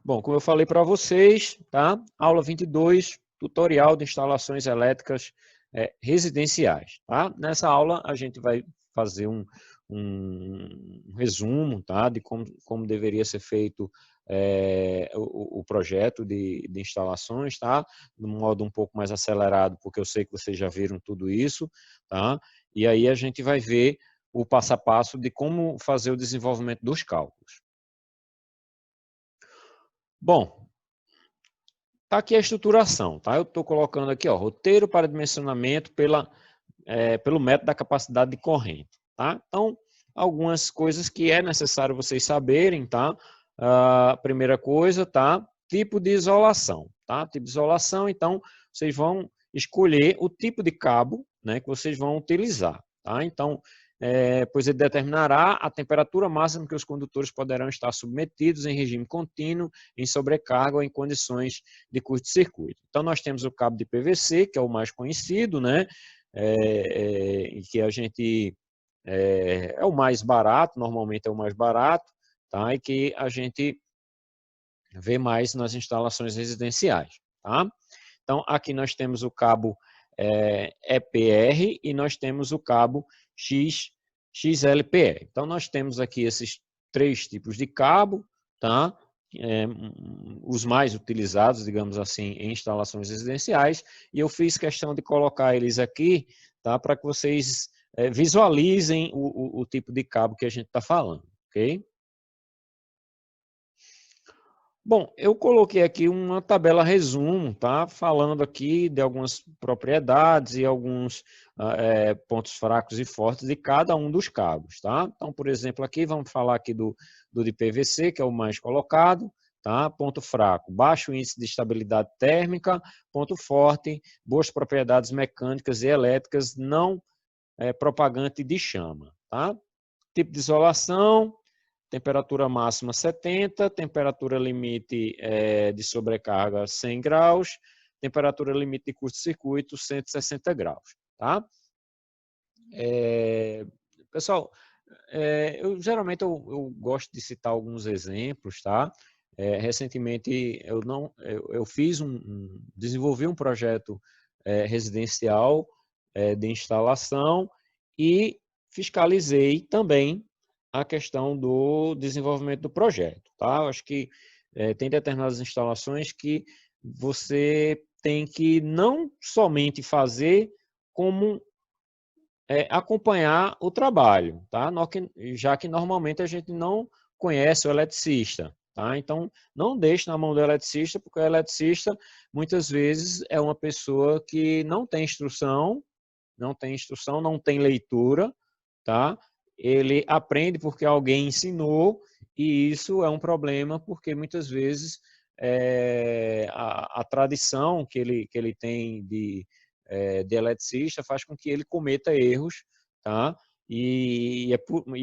Bom, como eu falei para vocês, tá? Aula 22, tutorial de instalações elétricas residenciais, tá? Nessa aula a gente vai fazer um resumo, tá? De como deveria ser feito o projeto de instalações, tá? De um modo um pouco mais acelerado, porque eu sei que vocês já viram tudo isso, tá? E aí a gente vai ver o passo a passo de como fazer o desenvolvimento dos cálculos. Bom, tá aqui a estruturação, tá? Eu estou colocando aqui, ó, roteiro para dimensionamento pelo método da capacidade de corrente, tá? Então, algumas coisas que é necessário vocês saberem, tá? A primeira coisa, tá? Tipo de isolação, tá? Tipo de isolação, então, vocês vão escolher o tipo de cabo, né, que vocês vão utilizar, tá? Então, pois ele determinará a temperatura máxima que os condutores poderão estar submetidos em regime contínuo, em sobrecarga ou em condições de curto-circuito. Então, nós temos o cabo de PVC, que é o mais conhecido, né? Que a gente é o mais barato, normalmente é o mais barato, tá? E que a gente vê mais nas instalações residenciais, tá? Então, aqui nós temos o cabo EPR e nós temos o cabo XLPR. Então, nós temos aqui esses três tipos de cabo, tá? Os mais utilizados, digamos assim, em instalações residenciais, e eu fiz questão de colocar eles aqui, tá? Para que vocês visualizem o tipo de cabo que a gente está falando, ok? Bom, eu coloquei aqui uma tabela resumo, tá? Falando aqui de algumas propriedades e alguns pontos fracos e fortes de cada um dos cabos, tá? Então, por exemplo, aqui vamos falar aqui do de PVC, que é o mais colocado, tá? Ponto fraco, baixo índice de estabilidade térmica, ponto forte, boas propriedades mecânicas e elétricas, não propagante de chama, tá? Tipo de isolação, temperatura máxima 70, temperatura limite de sobrecarga 100 graus, temperatura limite de curto-circuito 160 graus, tá? Pessoal, geralmente eu gosto de citar alguns exemplos, tá? Recentemente eu fiz desenvolvi um projeto residencial de instalação e fiscalizei também a questão do desenvolvimento do projeto, tá? Eu acho que tem determinadas instalações que você tem que não somente fazer, como acompanhar o trabalho, tá? Já que normalmente a gente não conhece o eletricista, tá? Então, não deixe na mão do eletricista, porque o eletricista, muitas vezes, é uma pessoa que não tem instrução, não tem leitura, tá? Ele aprende porque alguém ensinou, e isso é um problema, porque muitas vezes a tradição que ele tem de eletricista faz com que ele cometa erros, tá? E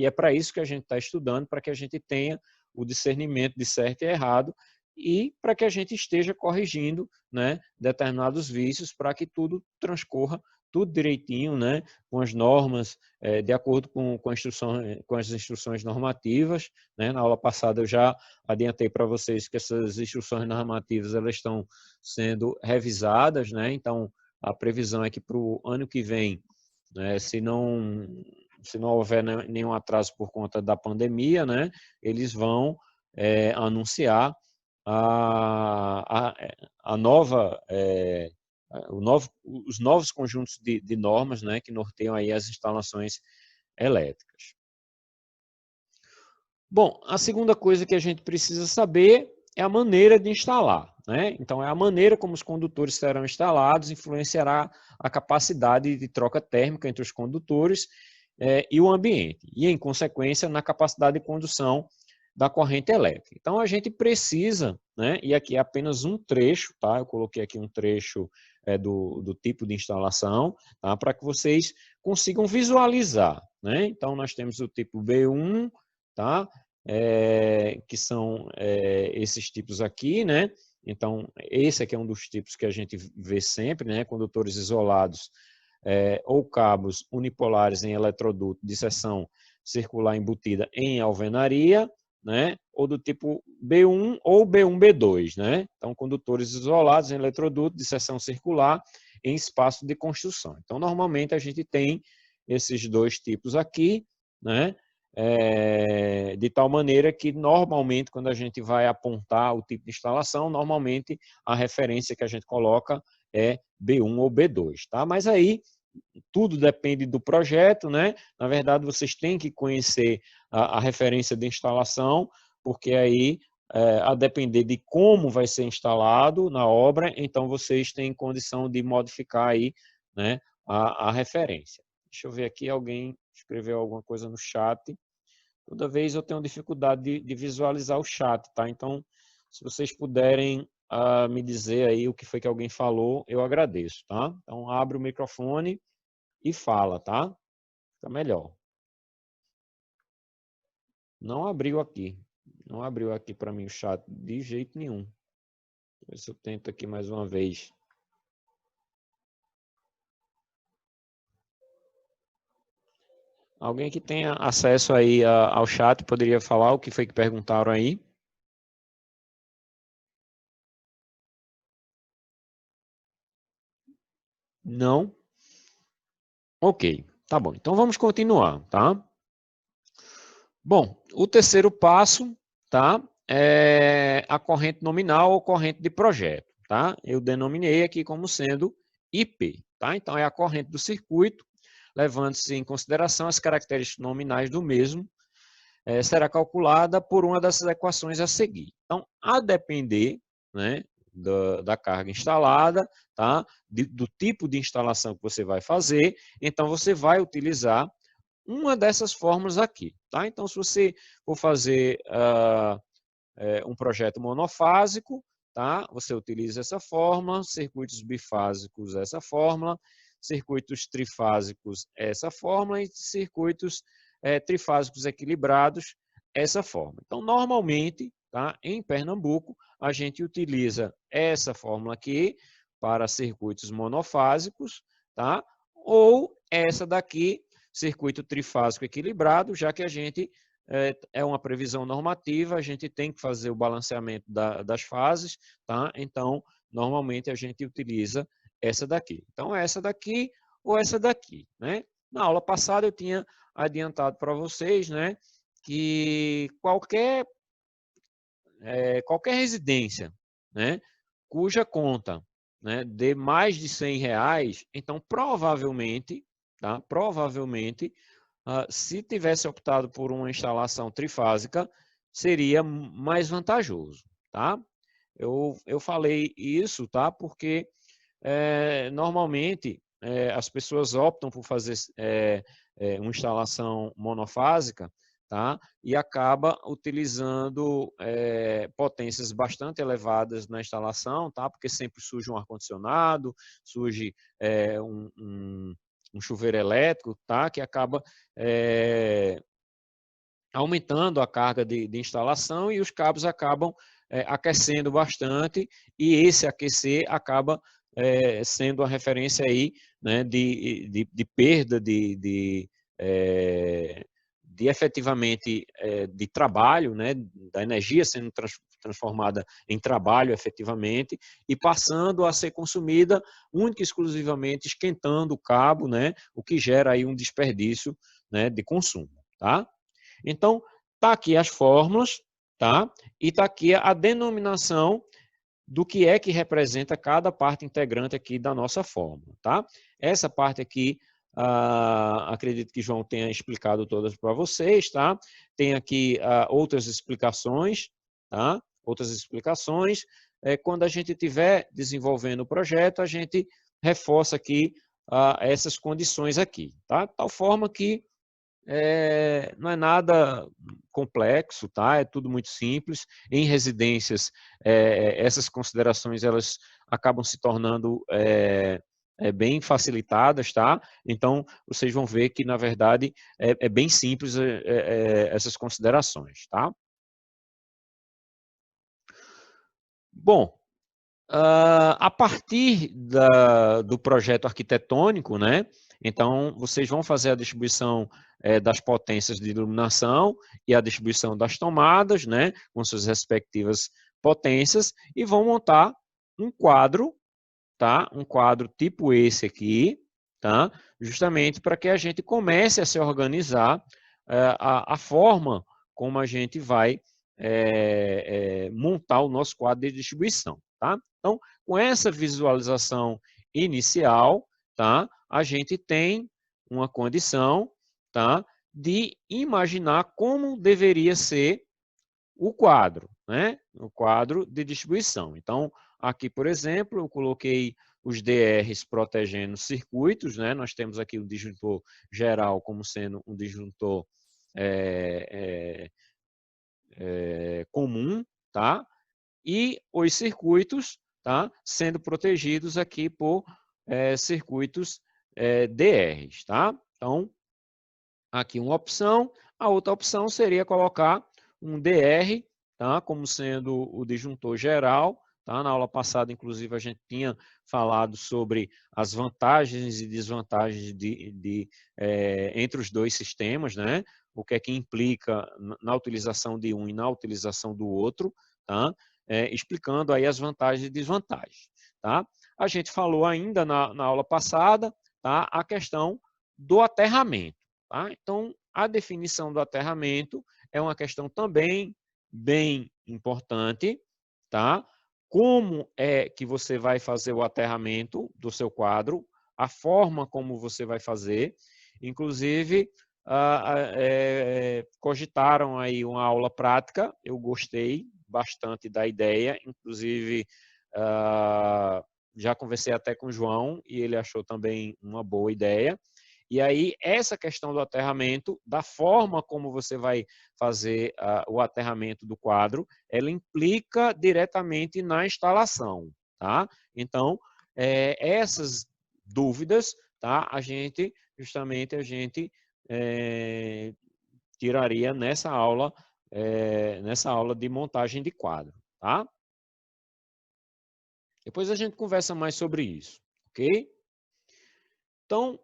é para isso que a gente está estudando, para que a gente tenha o discernimento de certo e errado e para que a gente esteja corrigindo, né, determinados vícios para que tudo transcorra tudo direitinho, né, com as normas, de acordo com as instruções normativas, né? Na aula passada eu já adiantei para vocês que essas instruções normativas elas estão sendo revisadas, né? Então, a previsão é que para o ano que vem, né, se não houver nenhum atraso por conta da pandemia, né, eles vão anunciar a, a nova os novos conjuntos de normas, né, que norteiam aí as instalações elétricas. Bom, a segunda coisa que a gente precisa saber é a maneira de instalar, né? Então, é a maneira como os condutores serão instalados, influenciará a capacidade de troca térmica entre os condutores e o ambiente, e, em consequência, na capacidade de condução da corrente elétrica. Então, a gente precisa, né, e aqui é apenas um trecho, tá? Eu coloquei aqui um trecho do tipo de instalação, tá? Para que vocês consigam visualizar, né? Então, nós temos o tipo B1, tá? Que são esses tipos aqui, né? Então, esse aqui é um dos tipos que a gente vê sempre, né? Condutores isolados ou cabos unipolares em eletroduto de seção circular embutida em alvenaria, né? ou do tipo B1 ou B1, B2, né? Então, condutores isolados em eletroduto de seção circular em espaço de construção. Então, normalmente a gente tem esses dois tipos aqui, né? De tal maneira que, normalmente, quando a gente vai apontar o tipo de instalação, normalmente a referência que a gente coloca é B1 ou B2, tá? Mas aí tudo depende do projeto, né? Na verdade, vocês têm que conhecer a referência de instalação, porque aí, a depender de como vai ser instalado na obra, então vocês têm condição de modificar aí, né, a referência. Deixa eu ver aqui, alguém escreveu alguma coisa no chat. Toda vez eu tenho dificuldade de visualizar o chat, tá? Então, se vocês puderem me dizer aí o que foi que alguém falou, eu agradeço, tá? Então, abre o microfone e fala, tá? Fica melhor. Não abriu aqui. Não abriu aqui para mim o chat de jeito nenhum. Deixa eu ver se eu tento aqui mais uma vez. Alguém que tenha acesso aí ao chat poderia falar o que foi que perguntaram aí? Não? Ok, tá bom. Então vamos continuar, tá? Bom, o terceiro passo, tá? É a corrente nominal ou corrente de projeto, tá? Eu denominei aqui como sendo IP, tá? Então é a corrente do circuito, levando-se em consideração as características nominais do mesmo, será calculada por uma dessas equações a seguir. Então, a depender, né, da carga instalada, tá? Do tipo de instalação que você vai fazer, então você vai utilizar uma dessas fórmulas aqui, tá? Então, se você for fazer um projeto monofásico, tá? Você utiliza essa fórmula, circuitos bifásicos, essa fórmula, circuitos trifásicos, essa fórmula, e circuitos trifásicos equilibrados, essa fórmula. Então, normalmente, tá? Em Pernambuco, a gente utiliza essa fórmula aqui para circuitos monofásicos, tá? Ou essa daqui, circuito trifásico equilibrado, já que a gente é uma previsão normativa, a gente tem que fazer o balanceamento das fases, tá? Então, normalmente a gente utiliza essa daqui. Então, essa daqui ou essa daqui, né? Na aula passada eu tinha adiantado para vocês, né, que qualquer residência, né, cuja conta, né, dê mais de R$ 100, então provavelmente, tá? Provavelmente se tivesse optado por uma instalação trifásica, seria mais vantajoso, tá? Eu falei isso, tá? Porque normalmente as pessoas optam por fazer uma instalação monofásica, tá? E acaba utilizando potências bastante elevadas na instalação, tá? Porque sempre surge um ar-condicionado, surge um chuveiro elétrico, tá? Que acaba aumentando a carga de instalação e os cabos acabam aquecendo bastante, e esse aquecer acaba sendo a referência aí, né, de perda de efetivamente de trabalho, né, da energia sendo transformada em trabalho efetivamente e passando a ser consumida única e exclusivamente esquentando o cabo, né, o que gera aí um desperdício, né, de consumo, tá? Então, tá aqui as fórmulas, tá? E tá aqui a denominação do que é que representa cada parte integrante aqui da nossa fórmula, tá? Essa parte aqui, acredito que João tenha explicado todas para vocês, tá? Tem aqui outras explicações, tá? Outras explicações. Quando a gente estiver desenvolvendo o projeto, a gente reforça aqui essas condições aqui, tá? De tal forma que não é nada complexo, tá? É tudo muito simples. Em residências, essas considerações elas acabam se tornando bem facilitadas, tá? Então, vocês vão ver que, na verdade, é bem simples essas considerações, tá? Bom, A partir do projeto arquitetônico, né? Então, vocês vão fazer a distribuição das potências de iluminação e a distribuição das tomadas, né? Com suas respectivas potências e vão montar um quadro, tá? Um quadro tipo esse aqui, tá? Justamente para que a gente comece a se organizar a forma como a gente vai montar o nosso quadro de distribuição, tá? Então, com essa visualização inicial, tá? A gente tem uma condição, tá? De imaginar como deveria ser o quadro, né? O quadro de distribuição. Então, aqui, por exemplo, eu coloquei os DRs protegendo circuitos, né? Nós temos aqui o disjuntor geral como sendo um disjuntor comum, tá? E os circuitos, tá? Sendo protegidos aqui por circuitos DRs, tá? Então, aqui uma opção. A outra opção seria colocar um DR, tá? Como sendo o disjuntor geral. Tá? Na aula passada, inclusive, a gente tinha falado sobre as vantagens e desvantagens entre os dois sistemas, né? O que é que implica na utilização de um e na utilização do outro, tá? Explicando aí as vantagens e desvantagens. Tá? A gente falou ainda na aula passada, tá? A questão do aterramento. Tá? Então, a definição do aterramento é uma questão também bem importante. Tá? Como é que você vai fazer o aterramento do seu quadro, a forma como você vai fazer. Inclusive, cogitaram aí uma aula prática, eu gostei bastante da ideia, inclusive já conversei até com o João e ele achou também uma boa ideia. E aí, essa questão do aterramento, da forma como você vai fazer o aterramento do quadro, ela implica diretamente na instalação, tá? Então, essas dúvidas, tá? Justamente a gente tiraria nessa aula de montagem de quadro, tá? Depois a gente conversa mais sobre isso, ok? Então,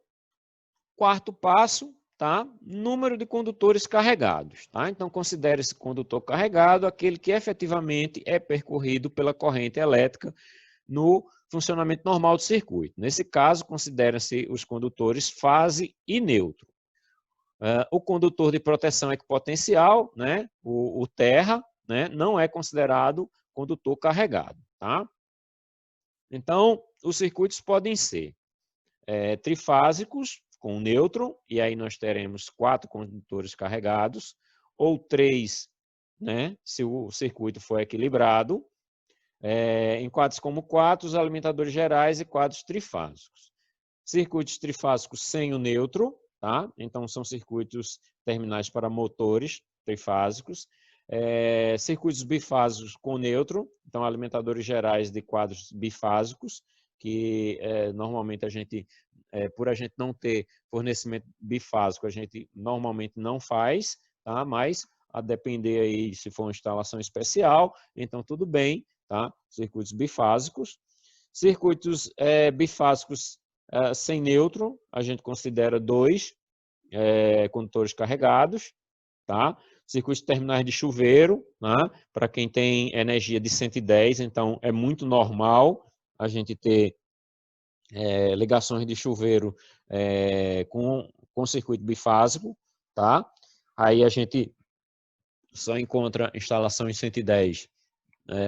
quarto passo, tá? Número de condutores carregados, tá? Então, considere esse condutor carregado aquele que efetivamente é percorrido pela corrente elétrica no funcionamento normal do circuito. Nesse caso, consideram-se os condutores fase e neutro. O condutor de proteção equipotencial, né? O terra, né? Não é considerado condutor carregado, tá? Então, os circuitos podem ser trifásicos, com nêutron, e aí nós teremos 4 condutores carregados, ou 3, né, se o circuito for equilibrado, em quadros como 4, os alimentadores gerais e quadros trifásicos. Circuitos trifásicos sem o nêutron, tá? Então são circuitos terminais para motores trifásicos. Circuitos bifásicos com nêutron, então alimentadores gerais de quadros bifásicos, que normalmente por a gente não ter fornecimento bifásico, a gente normalmente não faz, tá? Mas a depender aí se for uma instalação especial, então tudo bem, tá? Circuitos bifásicos. Circuitos bifásicos sem nêutron, a gente considera 2 condutores carregados, tá? Circuitos terminais de chuveiro, né? Para quem tem energia de 110, então é muito normal a gente ter ligações de chuveiro com circuito bifásico, tá? Aí a gente só encontra instalação em 110,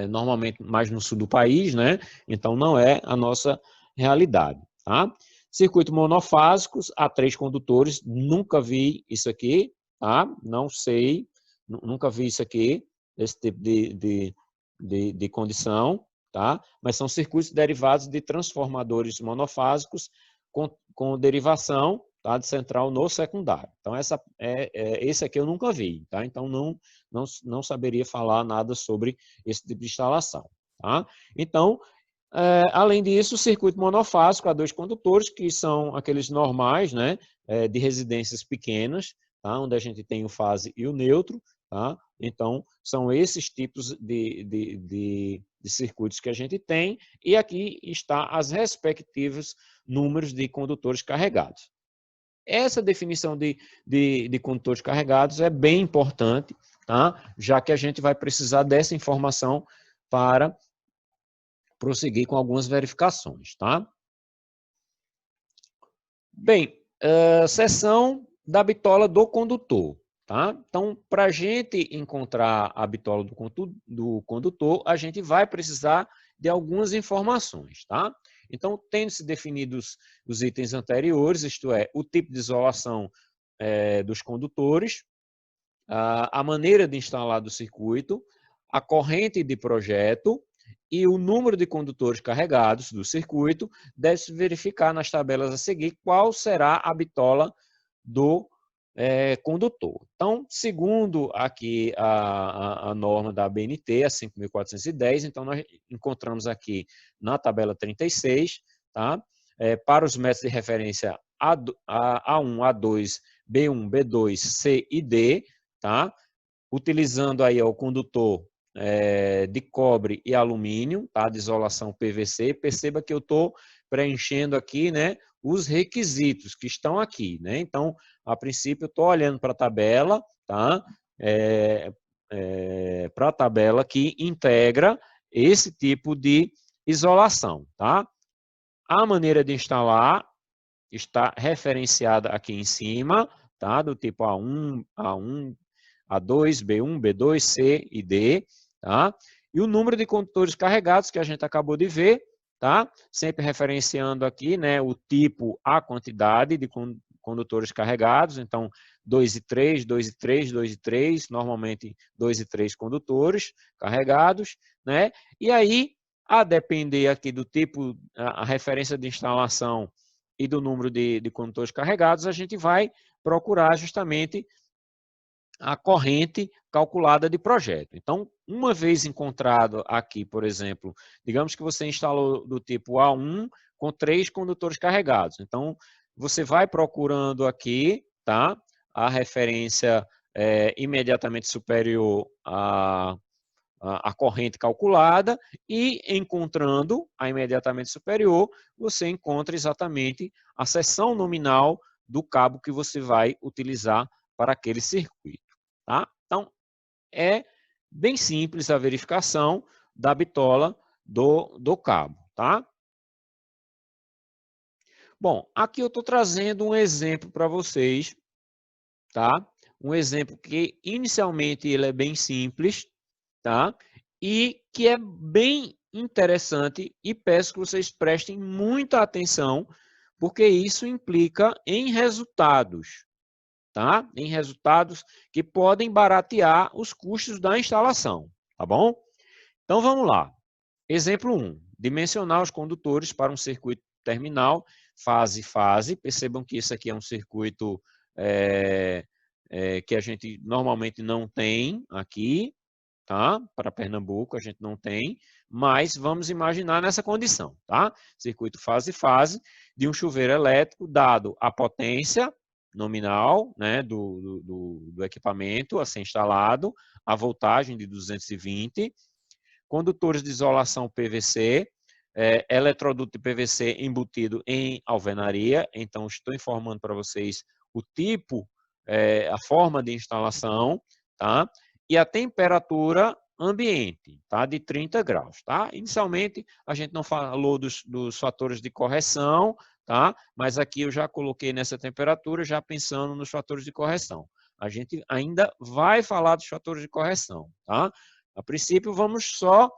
normalmente mais no sul do país, né? Então não é a nossa realidade, tá? Circuito monofásicos a 3 condutores, nunca vi isso aqui, tá? Não sei, nunca vi isso aqui, esse tipo de condição, tá? Mas são circuitos derivados de transformadores monofásicos com derivação, tá? De central no secundário. Então, esse aqui eu nunca vi, tá? Então, não saberia falar nada sobre esse tipo de instalação, tá? Então, além disso, o circuito monofásico a 2 condutores, que são aqueles normais, né? De residências pequenas, tá? Onde a gente tem o fase e o neutro, tá? Então, são esses tipos de de circuitos que a gente tem, e aqui está as respectivos números de condutores carregados. Essa definição de condutores carregados é bem importante, tá? Já que a gente vai precisar dessa informação para prosseguir com algumas verificações, tá? Bem, seção da bitola do condutor, tá? Então, para a gente encontrar a bitola do condutor, a gente vai precisar de algumas informações, tá? Então, tendo-se definidos os itens anteriores, isto é, o tipo de isolação dos condutores, a maneira de instalar do circuito, a corrente de projeto e o número de condutores carregados do circuito, deve-se verificar nas tabelas a seguir qual será a bitola do condutor. Então, segundo aqui a norma da ABNT, a 5.410, então nós encontramos aqui na tabela 36, tá? Para os métodos de referência A1, A2, B1, B2, C e D, tá? Utilizando aí o condutor de cobre e alumínio, tá? De isolação PVC. Perceba que eu estou preenchendo aqui, né, os requisitos que estão aqui, né? Então, a princípio, eu estou olhando para a tabela, tá? Para a tabela que integra esse tipo de isolação, tá? A maneira de instalar está referenciada aqui em cima, tá? Do tipo A1, A2, B1, B2, C e D, tá? E o número de condutores carregados que a gente acabou de ver, tá? Sempre referenciando aqui, né, o tipo, a quantidade de condutores carregados, então 2 e 3, 2 e 3, 2 e 3, normalmente 2 e 3 condutores carregados, né? E aí, a depender aqui do tipo, a referência de instalação e do número de condutores carregados, a gente vai procurar justamente a corrente calculada de projeto. Então, uma vez encontrado aqui, por exemplo, digamos que você instalou do tipo A1 com 3 condutores carregados. Então, você vai procurando aqui, tá? A referência imediatamente superior à corrente calculada e encontrando a imediatamente superior, você encontra exatamente a seção nominal do cabo que você vai utilizar para aquele circuito. Tá? Então, é bem simples a verificação da bitola do cabo. Tá? Bom, aqui eu estou trazendo um exemplo para vocês. Tá? Um exemplo que inicialmente ele é bem simples, tá? E que é bem interessante e peço que vocês prestem muita atenção, porque isso implica em resultados, tá? Em resultados que podem baratear os custos da instalação, tá bom? Então vamos lá. Exemplo 1. Dimensionar os condutores para um circuito terminal, fase. Percebam que isso aqui é um circuito que a gente normalmente não tem aqui, tá? Para Pernambuco a gente não tem, mas vamos imaginar nessa condição, tá? Circuito fase de um chuveiro elétrico, dado a potência nominal, né, do equipamento a ser instalado, a voltagem de 220, condutores de isolação PVC, eletroduto de PVC embutido em alvenaria. Então, estou informando para vocês o tipo, a forma de instalação, tá? E a temperatura ambiente, tá? De 30 graus, tá? Inicialmente, a gente não falou dos fatores de correção, tá? Mas aqui eu já coloquei nessa temperatura, já pensando nos fatores de correção. A gente ainda vai falar dos fatores de correção, tá? A princípio, vamos só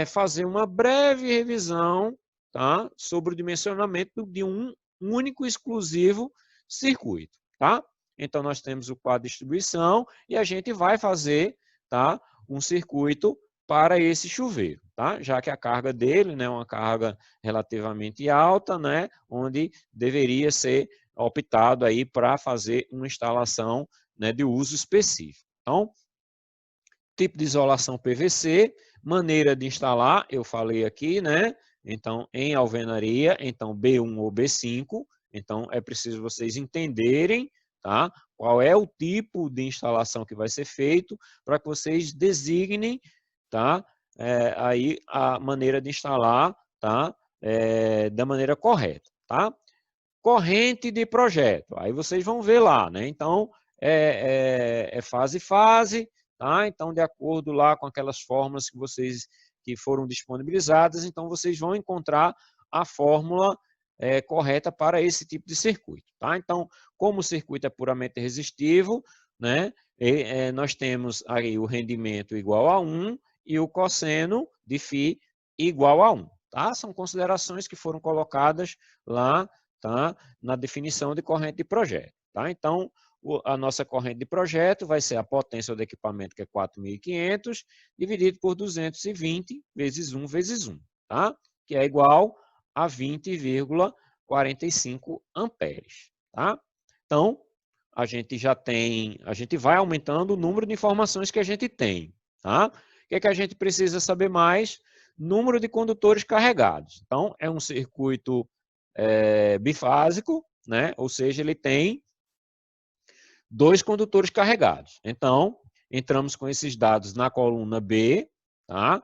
fazer uma breve revisão, tá, sobre o dimensionamento de um único exclusivo circuito. Tá? Então, nós temos o quadro de distribuição e a gente vai fazer, tá, um circuito para esse chuveiro, tá? Já que a carga dele, né, é uma carga relativamente alta, né, onde deveria ser optado aí para fazer uma instalação, né, de uso específico. Então, tipo de isolação PVC, maneira de instalar, eu falei aqui, né? Então, em alvenaria, então B1 ou B5, então é preciso vocês entenderem, tá? Qual é o tipo de instalação que vai ser feito para que vocês designem, tá? aí a maneira de instalar, tá? Da maneira correta, tá? Corrente de projeto, aí vocês vão ver lá, né? Então, fase, tá? Então, de acordo lá com aquelas fórmulas que foram disponibilizadas, então vocês vão encontrar a fórmula correta para esse tipo de circuito, tá? Então, como o circuito é puramente resistivo, né? Nós temos aí o rendimento igual a 1 e o cosseno de φ igual a 1, tá? São considerações que foram colocadas lá, tá? Na definição de corrente de projeto, tá? Então, a nossa corrente de projeto vai ser a potência do equipamento, que é 4.500, dividido por 220 vezes 1 vezes 1, tá? Que é igual a 20,45 amperes, tá? Então, a gente vai aumentando o número de informações que a gente tem, tá? O que é que a gente precisa saber mais? Número de condutores carregados. Então, é um circuito bifásico, né? Ou seja, ele tem 2 condutores carregados. Então, entramos com esses dados na coluna B, tá?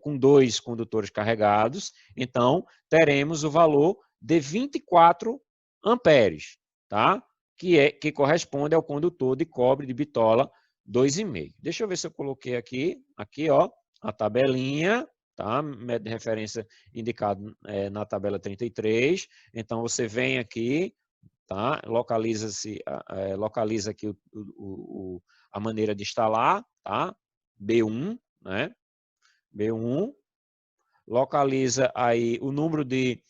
Com 2 condutores carregados, então teremos o valor de 24 amperes, tá? Que corresponde ao condutor de cobre de bitola 2,5. Deixa eu ver se eu coloquei aqui, ó, a tabelinha, tá? Método de referência indicado na tabela 33. Então, você vem aqui, tá? Localiza aqui a maneira de instalar, tá? B1, né? B1, localiza aí o número de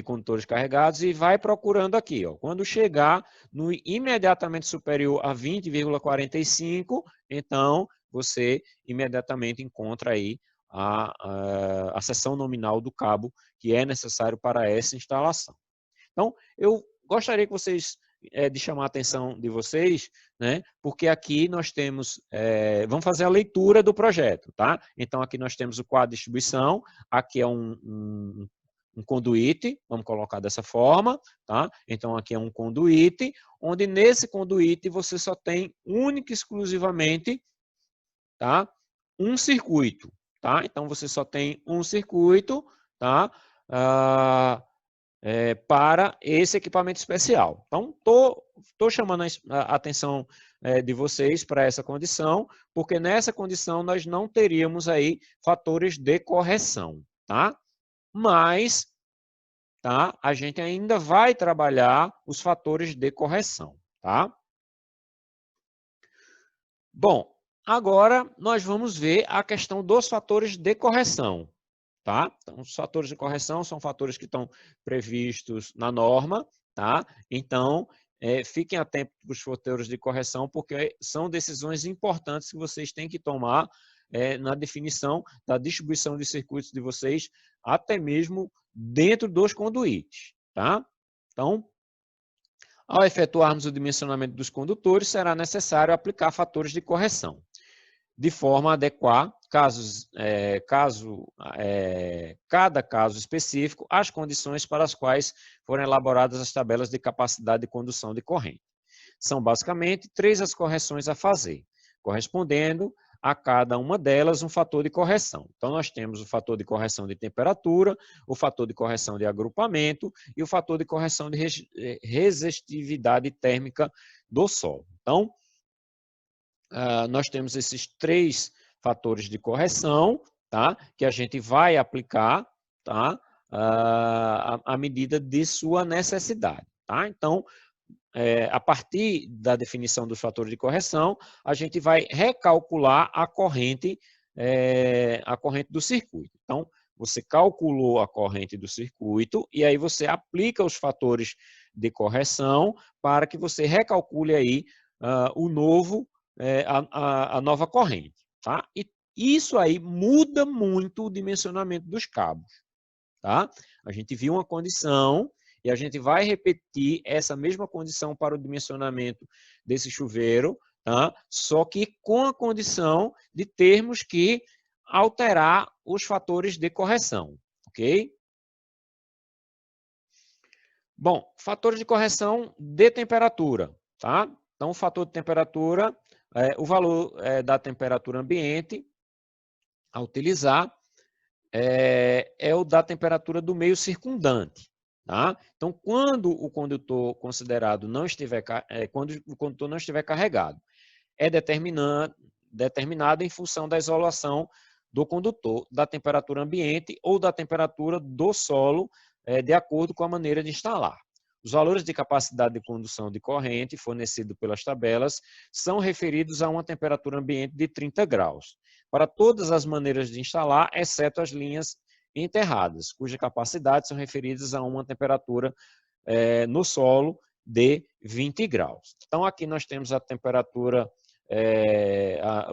condutores carregados e vai procurando aqui, ó. Quando chegar no imediatamente superior a 20,45, então você imediatamente encontra aí a seção nominal do cabo que é necessário para essa instalação. Então, eu gostaria que vocês de chamar a atenção de vocês, né? Porque aqui nós temos, vamos fazer a leitura do projeto, tá? Então, aqui nós temos o quadro de distribuição, aqui é um conduíte, vamos colocar dessa forma, tá? Então, aqui é um conduíte, onde nesse conduíte você só tem única e exclusivamente, tá? Um circuito, tá? Então, você só tem um circuito, tá? Para esse equipamento especial. Então, estou chamando a atenção de vocês para essa condição, porque nessa condição nós não teríamos aí fatores de correção, tá? Mas, tá? A gente ainda vai trabalhar os fatores de correção, tá? Bom, agora nós vamos ver a questão dos fatores de correção, tá? Então, os fatores de correção são fatores que estão previstos na norma, tá? Então, fiquem atentos para os fatores de correção, porque são decisões importantes que vocês têm que tomar na definição da distribuição de circuitos de vocês, até mesmo dentro dos conduítes, tá? Então, ao efetuarmos o dimensionamento dos condutores, será necessário aplicar fatores de correção, de forma a adequar, cada caso específico, às condições para as quais foram elaboradas as tabelas de capacidade de condução de corrente. São basicamente 3 as correções a fazer, correspondendo a cada uma delas um fator de correção. Então, nós temos o fator de correção de temperatura, o fator de correção de agrupamento e o fator de correção de resistividade térmica do solo. Então, nós temos esses 3 fatores de correção, tá? Que a gente vai aplicar, tá? À medida de sua necessidade, tá? Então, a partir da definição dos fatores de correção, a gente vai recalcular a corrente do circuito. Então, você calculou a corrente do circuito e aí você aplica os fatores de correção para que você recalcule aí a nova corrente, tá? E isso aí muda muito o dimensionamento dos cabos, tá? A gente viu uma condição e a gente vai repetir essa mesma condição para o dimensionamento desse chuveiro, tá? Só que com a condição de termos que alterar os fatores de correção, ok? Bom, fatores de correção de temperatura, tá? Então, o fator de temperatura, o valor da temperatura ambiente a utilizar é o da temperatura do meio circundante. Tá? Então, quando o condutor considerado não estiver, quando o condutor não estiver carregado, é determinado em função da isolação do condutor, da temperatura ambiente ou da temperatura do solo, de acordo com a maneira de instalar. Os valores de capacidade de condução de corrente fornecidos pelas tabelas são referidos a uma temperatura ambiente de 30 graus, para todas as maneiras de instalar, exceto as linhas enterradas, cuja capacidade são referidas a uma temperatura no solo de 20 graus. Então, aqui nós temos a temperatura,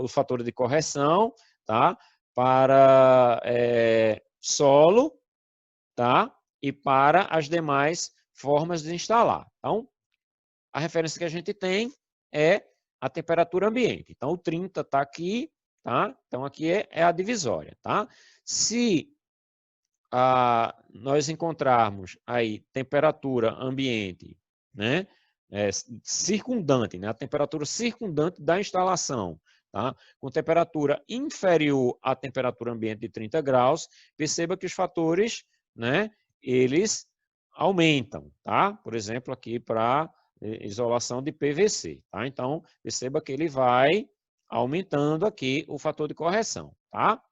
os fatores de correção, tá? Para solo, tá? E para as demais formas de instalar. Então, a referência que a gente tem é a temperatura ambiente. Então, o 30 está aqui, tá? Então, aqui é a divisória, tá? Se nós encontrarmos aí temperatura ambiente, né? Circundante, né? A temperatura circundante da instalação, tá? Com temperatura inferior à temperatura ambiente de 30 graus, perceba que os fatores, né? Eles aumentam, tá? Por exemplo, aqui para isolação de PVC, tá? Então, perceba que ele vai aumentando aqui o fator de correção, tá?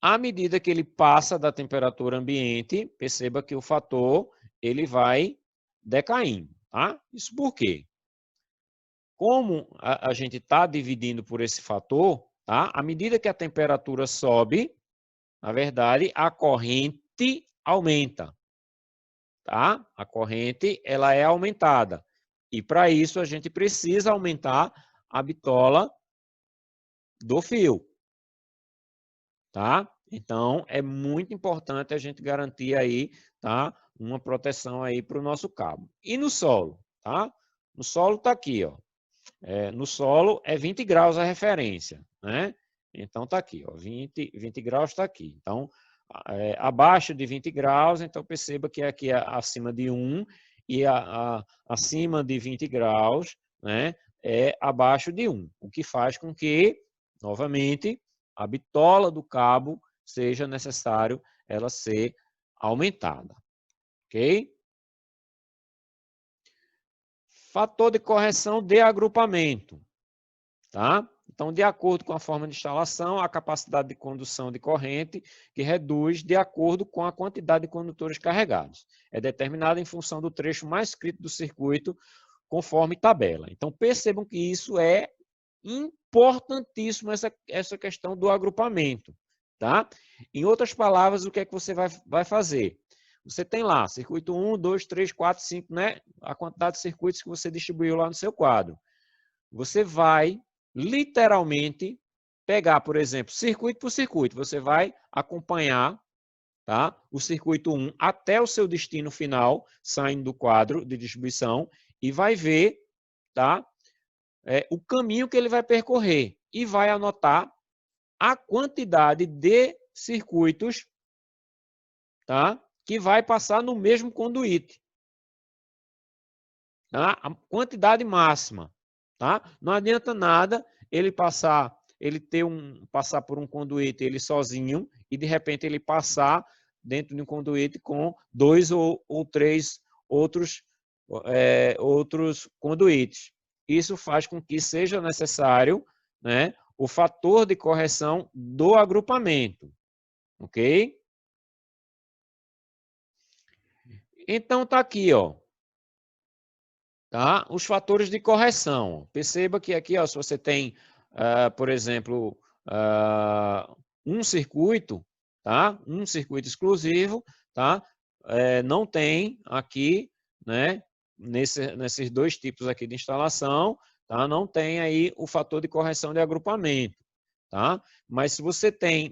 À medida que ele passa da temperatura ambiente, perceba que o fator ele vai decaindo, tá? Isso por quê? Como a gente está dividindo por esse fator, tá? À medida que a temperatura sobe, na verdade, a corrente aumenta, tá? A corrente ela é aumentada. E para isso a gente precisa aumentar a bitola do fio, tá? Então, é muito importante a gente garantir aí, tá? Uma proteção aí para o nosso cabo. E no solo, tá? No solo está aqui, ó. No solo é 20 graus a referência, né? Então, está aqui, ó. 20 graus está aqui. Então, abaixo de 20 graus, então perceba que aqui é acima de 1 e acima de 20 graus, né? É abaixo de 1, o que faz com que, novamente, a bitola do cabo seja necessário ela ser aumentada, ok? Fator de correção de agrupamento, tá? Então, de acordo com a forma de instalação, a capacidade de condução de corrente que reduz de acordo com a quantidade de condutores carregados. É determinada em função do trecho mais crítico do circuito, conforme tabela. Então, percebam que isso é importantíssimo, essa questão do agrupamento, tá? Em outras palavras, o que é que você vai fazer? Você tem lá circuito 1, 2, 3, 4, 5, né? A quantidade de circuitos que você distribuiu lá no seu quadro. Você vai, literalmente, pegar, por exemplo, circuito por circuito. Você vai acompanhar, tá? O circuito 1 até o seu destino final, saindo do quadro de distribuição, e vai ver, tá? O caminho que ele vai percorrer e vai anotar a quantidade de circuitos, tá? Que vai passar no mesmo conduíte, tá? A quantidade máxima, tá? Não adianta nada ele passar por um conduíte ele sozinho e de repente ele passar dentro de um conduíte com 2 ou 3 outros conduítes. Isso faz com que seja necessário, né, o fator de correção do agrupamento, ok? Então tá aqui, ó, tá? Os fatores de correção. Perceba que aqui, ó, se você tem, por exemplo, um circuito, tá? Um circuito exclusivo, tá? Não tem aqui, né? Nesses dois tipos aqui de instalação, tá? Não tem aí o fator de correção de agrupamento, tá? Mas se você tem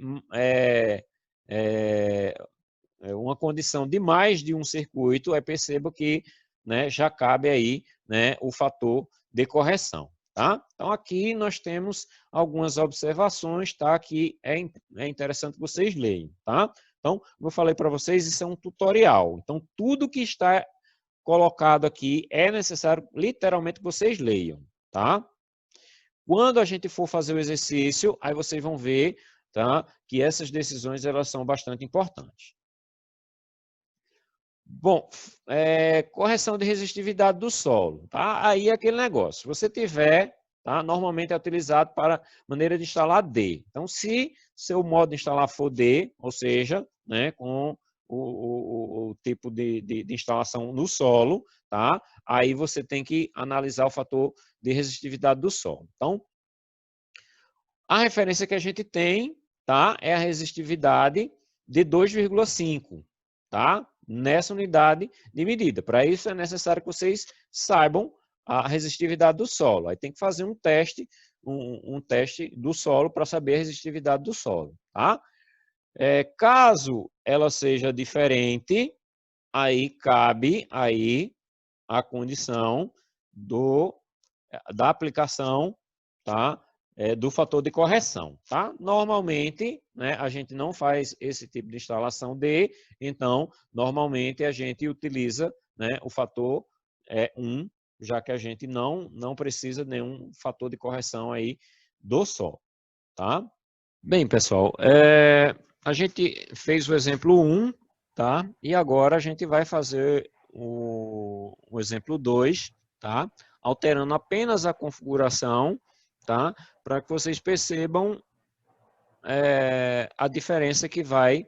uma condição de mais de um circuito, perceba que, né, já cabe aí, né, o fator de correção. Tá? Então, aqui nós temos algumas observações, tá? Que é interessante que vocês leiam. Tá? Então, como eu falei para vocês, isso é um tutorial. Então, tudo que está colocado aqui é necessário, literalmente, que vocês leiam. Tá? Quando a gente for fazer o exercício, aí vocês vão ver tá? Que essas decisões elas são bastante importantes. Bom, correção de resistividade do solo, tá? Aí é aquele negócio. Se você tiver, tá? Normalmente é utilizado para maneira de instalar D. Então, se seu modo de instalar for D, ou seja, né, com o tipo de instalação no solo, tá? Aí você tem que analisar o fator de resistividade do solo. Então, a referência que a gente tem, tá? É a resistividade de 2,5, tá? Nessa unidade de medida. Para isso é necessário que vocês saibam a resistividade do solo. Aí tem que fazer um teste do solo para saber a resistividade do solo, tá? Caso ela seja diferente, aí cabe aí a condição da aplicação, tá? Do fator de correção, tá? Normalmente, né, a gente não faz esse tipo de instalação D, então, normalmente a gente utiliza, né, o fator 1, já que a gente não precisa de nenhum fator de correção aí do solo, tá? Bem, pessoal, a gente fez o exemplo 1, tá? E agora a gente vai fazer o exemplo 2, tá? Alterando apenas a configuração, tá? Para que vocês percebam a diferença que vai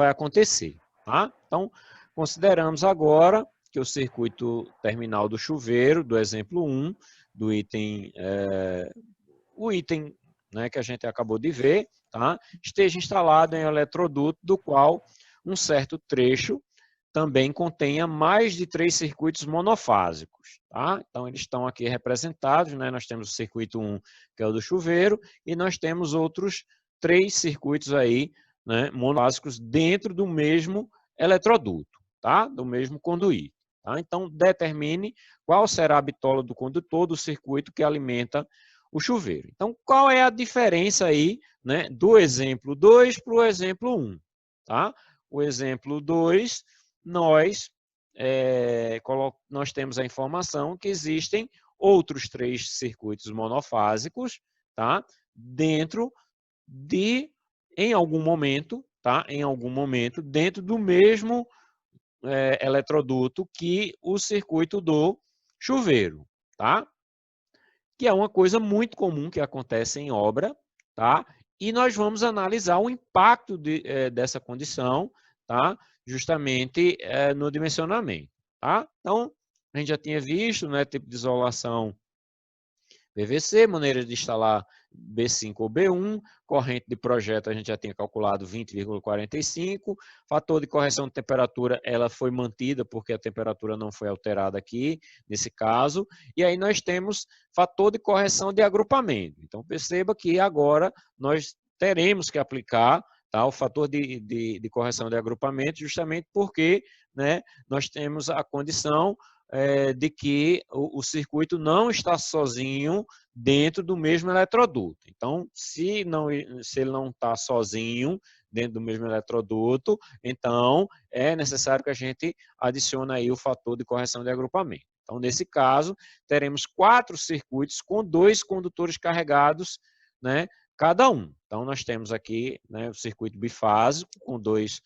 acontecer, tá? Então, consideramos agora que o circuito terminal do chuveiro, do exemplo 1, do item, né, que a gente acabou de ver, tá? Esteja instalado em um eletroduto do qual um certo trecho também contenha mais de 3 circuitos monofásicos, tá? Então, eles estão aqui representados, né? Nós temos o circuito 1, que é o do chuveiro, e nós temos outros 3 circuitos aí, né, monofásicos dentro do mesmo eletroduto, tá? Do mesmo conduíte. Tá? Então, determine qual será a bitola do condutor do circuito que alimenta o chuveiro. Então, qual é a diferença aí, né, do exemplo 2 para o exemplo 1? Tá? O exemplo 2, nós temos a informação que existem outros 3 circuitos monofásicos, tá? Dentro em algum momento, tá? Em algum momento, dentro do mesmo eletroduto que o circuito do chuveiro, tá? Que é uma coisa muito comum que acontece em obra, tá? E nós vamos analisar o impacto dessa condição, tá? Justamente no dimensionamento, tá? Então, a gente já tinha visto, né, tipo de isolação PVC, maneira de instalar B5 ou B1, corrente de projeto a gente já tinha calculado 20,45, fator de correção de temperatura ela foi mantida porque a temperatura não foi alterada aqui, nesse caso, e aí nós temos fator de correção de agrupamento. Então perceba que agora nós teremos que aplicar, tá, o fator de correção de agrupamento justamente porque, né, nós temos a condição de que o circuito não está sozinho dentro do mesmo eletroduto. Então, se ele não está sozinho dentro do mesmo eletroduto, então é necessário que a gente adicione aí o fator de correção de agrupamento. Então, nesse caso, teremos 4 circuitos com 2 condutores carregados, né, cada um. Então, nós temos aqui, né, o circuito bifásico com dois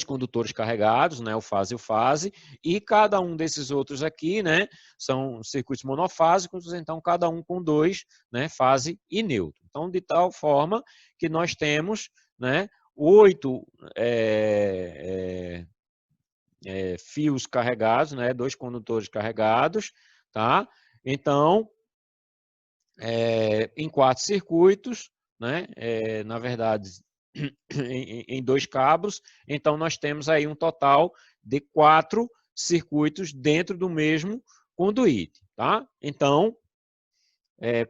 condutores carregados, né, o fase e o fase, e cada um desses outros aqui, né, são circuitos monofásicos, então cada um com 2, né, fase e neutro. Então, de tal forma que nós temos, né, 8 fios carregados, né, 2 condutores carregados, tá? Então, em 4 circuitos, né, na verdade, em 2 cabos, então nós temos aí um total de 4 circuitos dentro do mesmo conduíte, tá? Então,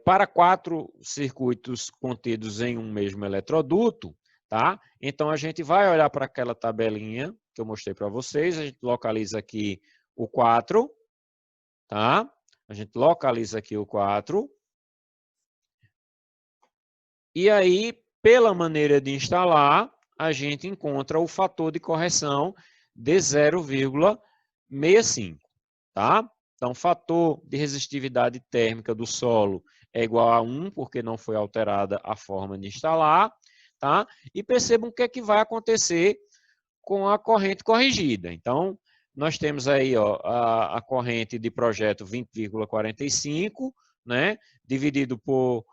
para 4 circuitos contidos em um mesmo eletroduto, tá? Então a gente vai olhar para aquela tabelinha que eu mostrei para vocês, a gente localiza aqui o 4, tá? A gente localiza aqui o 4. E aí, pela maneira de instalar, a gente encontra o fator de correção de 0,65, tá? Então, fator de resistividade térmica do solo é igual a 1, porque não foi alterada a forma de instalar, tá? E percebam o que é que vai acontecer com a corrente corrigida. Então, nós temos aí ó, a corrente de projeto 20,45, né? Dividido por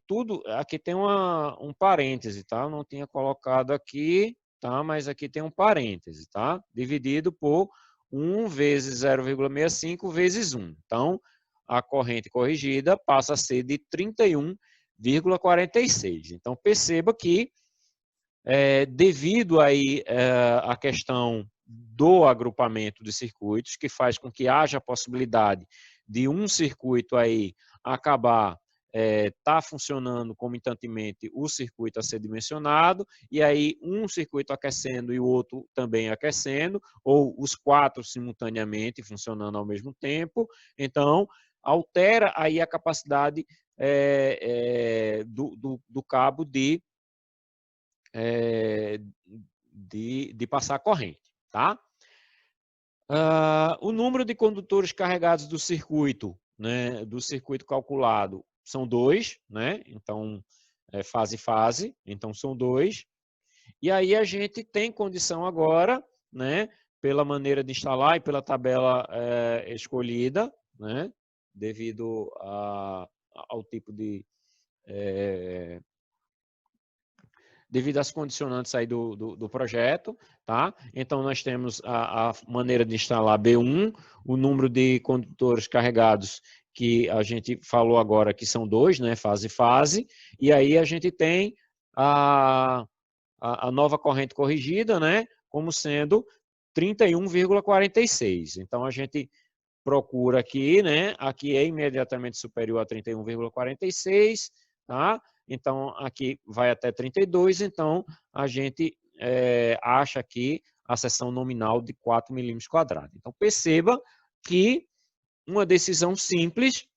tudo. Aqui tem um parêntese, tá? Eu não tinha colocado aqui, tá? Mas aqui tem um parêntese, tá? Dividido por 1 vezes 0,65 vezes 1. Então, a corrente corrigida passa a ser de 31,46. Então, perceba que devido aí à questão do agrupamento de circuitos, que faz com que haja a possibilidade de um circuito aí acabar tá funcionando comitantemente o circuito a ser dimensionado, e aí um circuito aquecendo e o outro também aquecendo, ou os quatro simultaneamente funcionando ao mesmo tempo. Então, altera aí a capacidade do cabo de passar corrente, tá? O número de condutores carregados do circuito, né, do circuito calculado, são 2, né? Então, fase, então são 2. E aí a gente tem condição agora, né, pela maneira de instalar e pela tabela escolhida, né, devido ao tipo de devido às condicionantes aí do projeto, tá? Então, nós temos a maneira de instalar B1, o número de condutores carregados que a gente falou agora, que são 2, né? Fase, e aí a gente tem a nova corrente corrigida, né? Como sendo 31,46. Então, a gente procura aqui, né? Aqui é imediatamente superior a 31,46, tá? Então, aqui vai até 32, então a gente acha aqui a seção nominal de 4 milímetros quadrados. Então, perceba que uma decisão simples,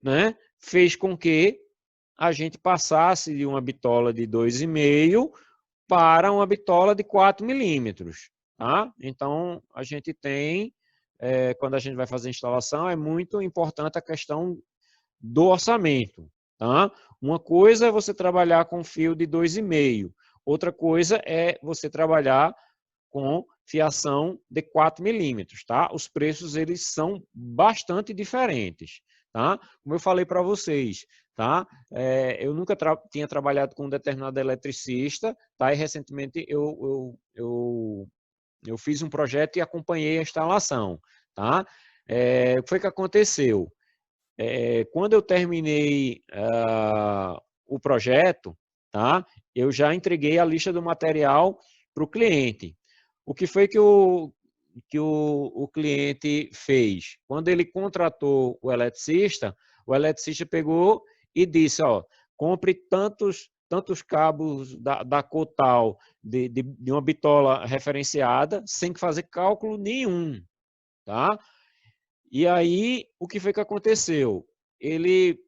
né, fez com que a gente passasse de uma bitola de 2,5 para uma bitola de 4 milímetros. Tá? Então, a gente tem, quando a gente vai fazer a instalação, é muito importante a questão do orçamento. Tá? Uma coisa é você trabalhar com fio de 2,5, outra coisa é você trabalhar com fiação de 4 milímetros. Tá? Os preços eles são bastante diferentes. Tá? Como eu falei para vocês, tá? Eu nunca tinha trabalhado com um determinado eletricista, tá? E recentemente eu fiz um projeto e acompanhei a instalação. Tá? O que foi que aconteceu? Quando eu terminei o projeto, tá? Eu já entreguei a lista do material para o cliente. O que foi que o cliente fez? Quando ele contratou o eletricista pegou e disse, ó, compre tantos cabos da cor tal, de uma bitola referenciada, sem fazer cálculo nenhum, tá? E aí, o que foi que aconteceu? Ele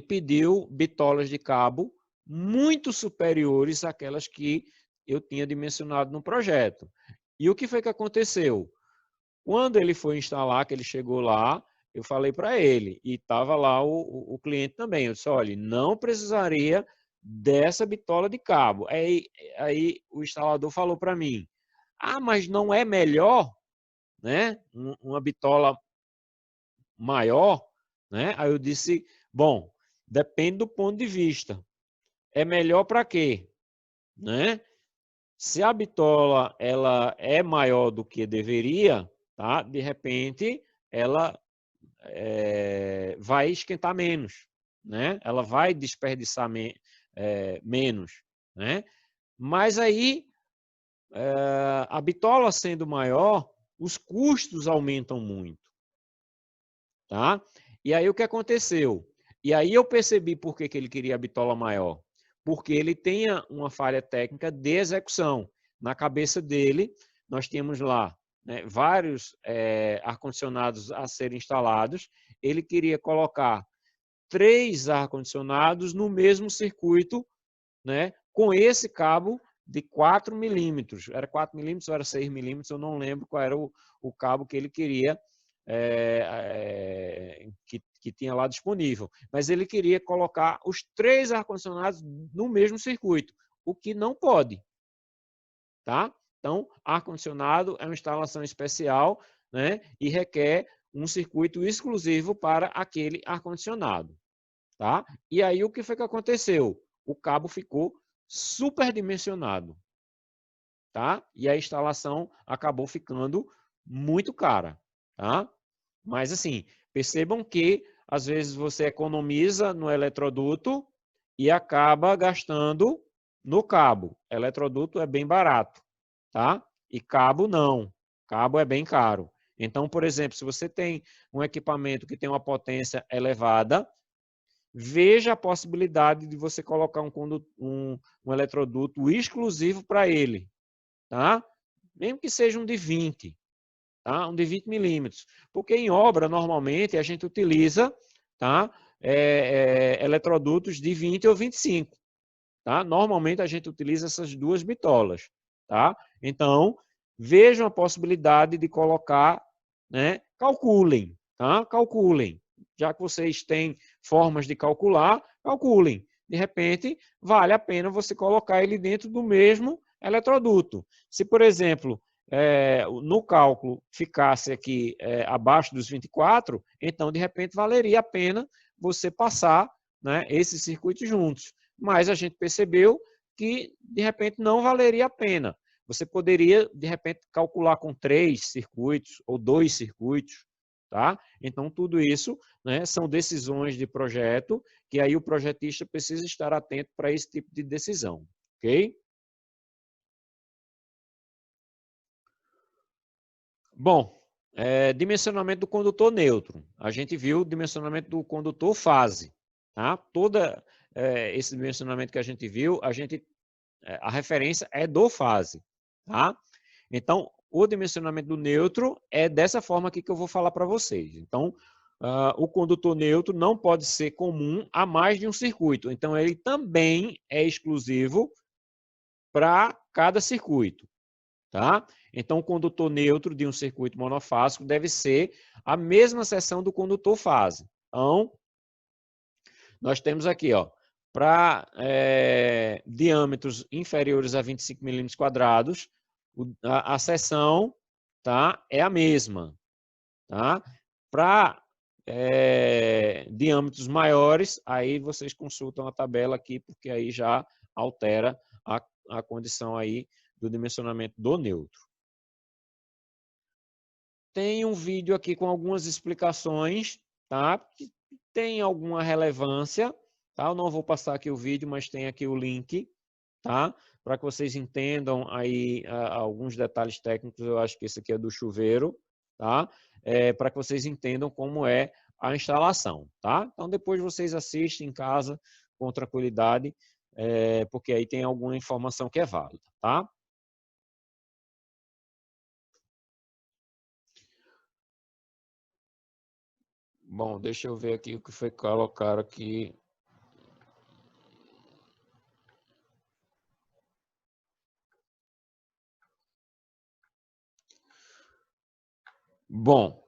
pediu bitolas de cabo muito superiores àquelas que eu tinha dimensionado no projeto. E o que foi que aconteceu? Quando ele foi instalar, que ele chegou lá, eu falei para ele, e estava lá o cliente também, eu disse, olha, não precisaria dessa bitola de cabo. Aí o instalador falou para mim, mas não é melhor, né, uma bitola maior, né? Aí eu disse, bom, depende do ponto de vista. É melhor para quê? Né? Se a bitola ela é maior do que deveria, tá? De repente ela vai esquentar menos, né? Ela vai desperdiçar menos, né? Mas aí a bitola sendo maior, os custos aumentam muito, tá? E aí o que aconteceu? E aí eu percebi por que ele queria a bitola maior. Porque ele tem uma falha técnica de execução. Na cabeça dele, nós tínhamos lá, né, vários ar-condicionados a serem instalados. Ele queria colocar 3 ar-condicionados no mesmo circuito, né, com esse cabo de 4 milímetros. Era 4 milímetros ou era 6 milímetros, eu não lembro qual era o cabo que ele queria que tinha lá disponível. Mas ele queria colocar os 3 ar-condicionados no mesmo circuito, o que não pode. Tá? Então, ar-condicionado é uma instalação especial, né, e requer um circuito exclusivo para aquele ar-condicionado. Tá? E aí o que foi que aconteceu? O cabo ficou superdimensionado. Tá? E a instalação acabou ficando muito cara. Tá? Mas assim, percebam que às vezes você economiza no eletroduto e acaba gastando no cabo. Eletroduto é bem barato, tá? E cabo não. Cabo é bem caro. Então, por exemplo, se você tem um equipamento que tem uma potência elevada, veja a possibilidade de você colocar um eletroduto exclusivo para ele, tá? Mesmo que seja um de 20, tá? Um de 20 milímetros. Porque em obra, normalmente, a gente utiliza, tá? Eletrodutos de 20 ou 25. Tá? Normalmente, a gente utiliza essas 2 bitolas. Tá? Então, vejam a possibilidade de colocar, né? Calculem. Tá? Calculem. Já que vocês têm formas de calcular, calculem. De repente, vale a pena você colocar ele dentro do mesmo eletroduto. Se, por exemplo, no cálculo ficasse aqui abaixo dos 24, então, de repente, valeria a pena você passar, né, esses circuitos juntos. Mas a gente percebeu que, de repente, não valeria a pena. Você poderia, de repente, calcular com 3 circuitos ou 2 circuitos. Tá? Então, tudo isso, né, são decisões de projeto que aí o projetista precisa estar atento para esse tipo de decisão. Ok? Bom, dimensionamento do condutor neutro. A gente viu o dimensionamento do condutor fase. Tá? Esse dimensionamento que a gente viu, a referência é do fase. Tá? Então, o dimensionamento do neutro é dessa forma aqui que eu vou falar para vocês. Então, o condutor neutro não pode ser comum a mais de um circuito. Então, ele também é exclusivo para cada circuito. Tá? Então, o condutor neutro de um circuito monofásico deve ser a mesma seção do condutor fase. Então, nós temos aqui, ó, para diâmetros inferiores a 25 milímetros quadrados, a seção, tá, é a mesma. Tá? Para diâmetros maiores, aí vocês consultam a tabela aqui, porque aí já altera a condição aí do dimensionamento do neutro. Tem um vídeo aqui com algumas explicações, tá? Que tem alguma relevância, tá? Eu não vou passar aqui o vídeo, mas tem aqui o link, tá? Para que vocês entendam aí alguns detalhes técnicos. Eu acho que esse aqui é do chuveiro, tá? Para que vocês entendam como é a instalação, tá? Então depois vocês assistem em casa com tranquilidade, porque aí tem alguma informação que é válida, tá? Bom, deixa eu ver aqui o que foi colocado aqui. Bom,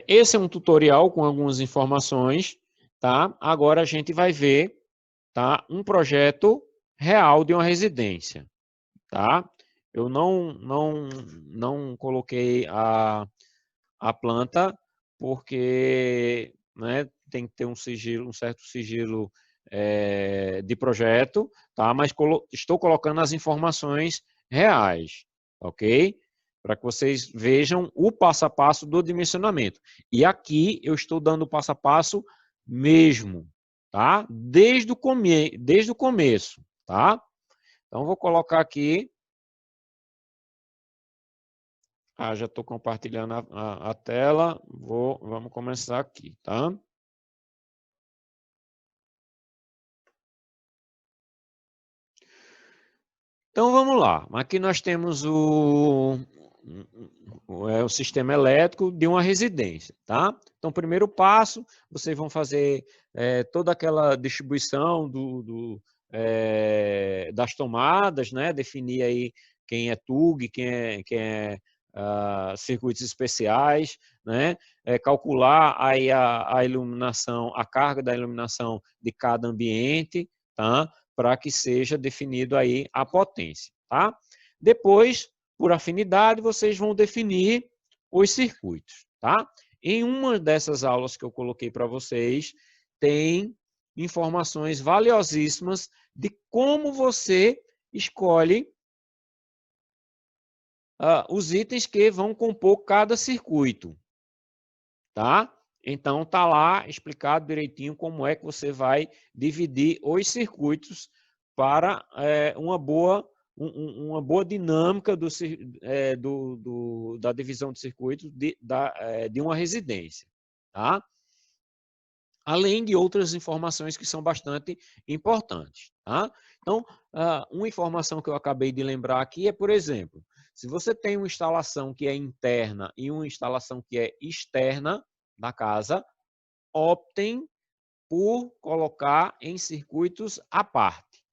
esse é um tutorial com algumas informações, tá? Agora a gente vai ver, tá, um projeto real de uma residência, tá? Eu não coloquei a planta porque, né, tem que ter um sigilo, um certo sigilo de projeto, tá? Mas estou colocando as informações reais, ok? Para que vocês vejam o passo a passo do dimensionamento. E aqui eu estou dando o passo a passo mesmo, tá? Desde o começo, tá? Então, vou colocar aqui. Já estou compartilhando a tela. Vamos começar aqui, tá? Então, vamos lá. Aqui nós temos o sistema elétrico de uma residência, tá? Então, primeiro passo, vocês vão fazer toda aquela distribuição das tomadas, né? Definir aí quem é TUG, quem é circuitos especiais, né? Calcular aí a iluminação, a carga da iluminação de cada ambiente, tá? Para que seja definido aí a potência, tá? Depois, por afinidade, vocês vão definir os circuitos, tá? Em uma dessas aulas que eu coloquei para vocês, tem informações valiosíssimas de como você escolhe os itens que vão compor cada circuito, tá? Então, tá lá explicado direitinho como é que você vai dividir os circuitos para uma boa dinâmica da divisão de circuitos de uma residência, tá? Além de outras informações que são bastante importantes, tá? Então, uma informação que eu acabei de lembrar aqui é, por exemplo, se você tem uma instalação que é interna e uma instalação que é externa da casa, optem por colocar em circuitos à parte,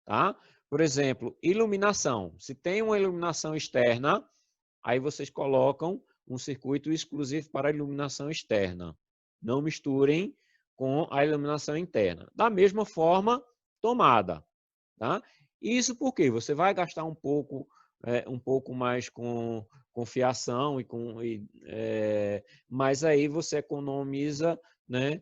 tá? Por exemplo, iluminação. Se tem uma iluminação externa, aí vocês colocam um circuito exclusivo para iluminação externa. Não misturem com a iluminação interna. Da mesma forma, tomada, tá? Isso porque você vai gastar um pouco mais com fiação mas aí você economiza, né?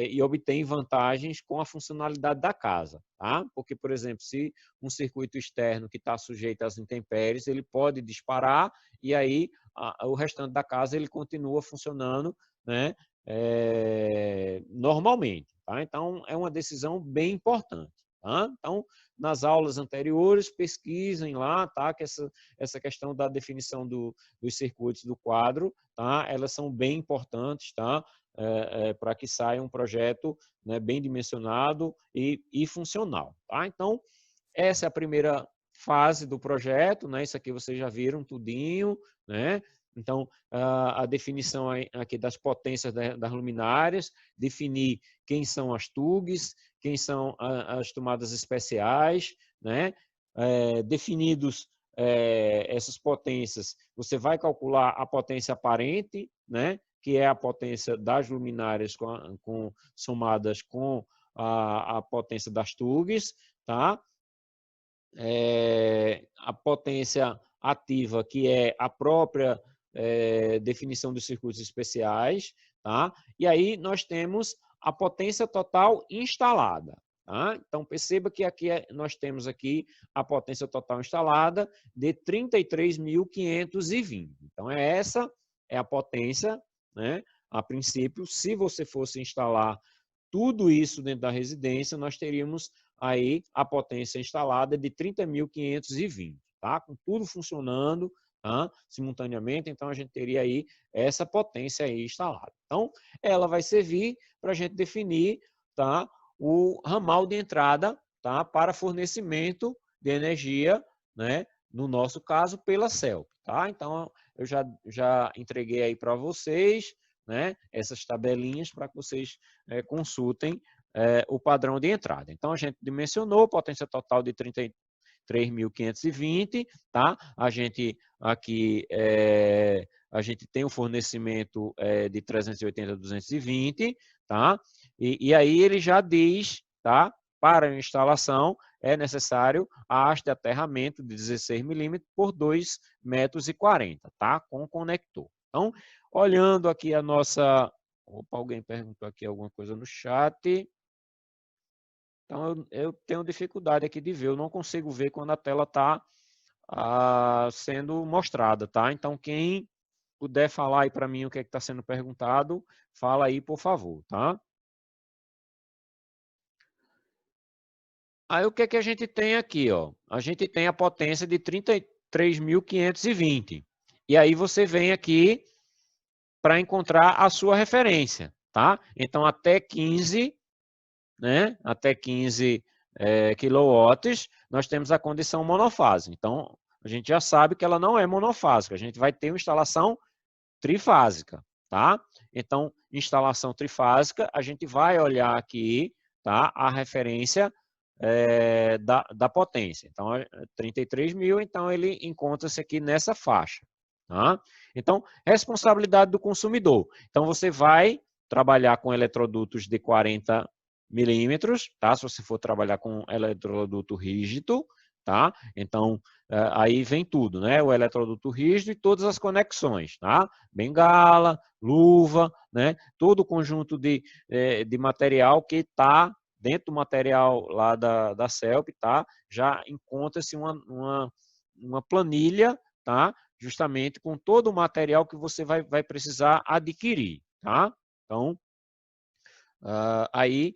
E obtém vantagens com a funcionalidade da casa, tá? Porque, por exemplo, se um circuito externo que está sujeito às intempéries, ele pode disparar e aí o restante da casa ele continua funcionando, né? Normalmente, tá? Então é uma decisão bem importante, tá? Então, nas aulas anteriores, pesquisem lá, tá? Que essa questão da definição dos circuitos do quadro, tá? Elas são bem importantes, tá? Para que saia um projeto, né, bem dimensionado e funcional, tá? Então, essa é a primeira fase do projeto, né? Isso aqui vocês já viram tudinho, né? Então, a definição aqui das potências das luminárias, definir quem são as TUGs, quem são as tomadas especiais, né? Definidos essas potências, você vai calcular a potência aparente, né? Que é a potência das luminárias somadas com a potência das TUGs, tá? A potência ativa, que é a própria definição dos circuitos especiais, tá? E aí nós temos a potência total instalada, tá? Então perceba que aqui nós temos aqui a potência total instalada de 33.520. Então essa é a potência, né? A princípio, se você fosse instalar tudo isso dentro da residência, nós teríamos aí a potência instalada de 30.520, tá? Com tudo funcionando, tá? Simultaneamente, então a gente teria aí essa potência aí instalada. Então, ela vai servir para a gente definir, tá? O ramal de entrada, tá? Para fornecimento de energia, né? No nosso caso, pela CELP, tá? Então, eu já entreguei aí para vocês, né? Essas tabelinhas para que vocês consultem o padrão de entrada. Então, a gente dimensionou potência total de 33.520, tá? A gente aqui a gente tem um fornecimento de 380 a 220, tá? E aí ele já diz, tá? Para a instalação é necessário a haste de aterramento de 16 milímetros por 2,40 metros, tá? Com conector. Então, olhando aqui a nossa... Opa, alguém perguntou aqui alguma coisa no chat. Então, eu tenho dificuldade aqui de ver. Eu não consigo ver quando a tela está sendo mostrada, tá? Então, quem puder falar aí para mim o que é que está sendo perguntado, fala aí, por favor, tá? Aí, o que é que a gente tem aqui, ó? A gente tem a potência de 33.520. E aí, você vem aqui para encontrar a sua referência, tá? Então, até 15, né? Até 15 quilowatts, nós temos a condição monofásica. Então, a gente já sabe que ela não é monofásica. A gente vai ter uma instalação trifásica, tá? Então, instalação trifásica, a gente vai olhar aqui, tá? A referência da potência. Então, 33 mil, então ele encontra-se aqui nessa faixa, Tá? Então, responsabilidade do consumidor. Então, você vai trabalhar com eletrodutos de 40 milímetros, tá? Se você for trabalhar com eletroduto rígido, tá? Então, aí vem tudo, né? O eletroduto rígido e todas as conexões, tá? Bengala, luva, né? Todo o conjunto de material que está dentro do material lá da CELP, tá? Já encontra-se uma planilha, tá? Justamente com todo o material que você vai precisar adquirir, tá? Então, aí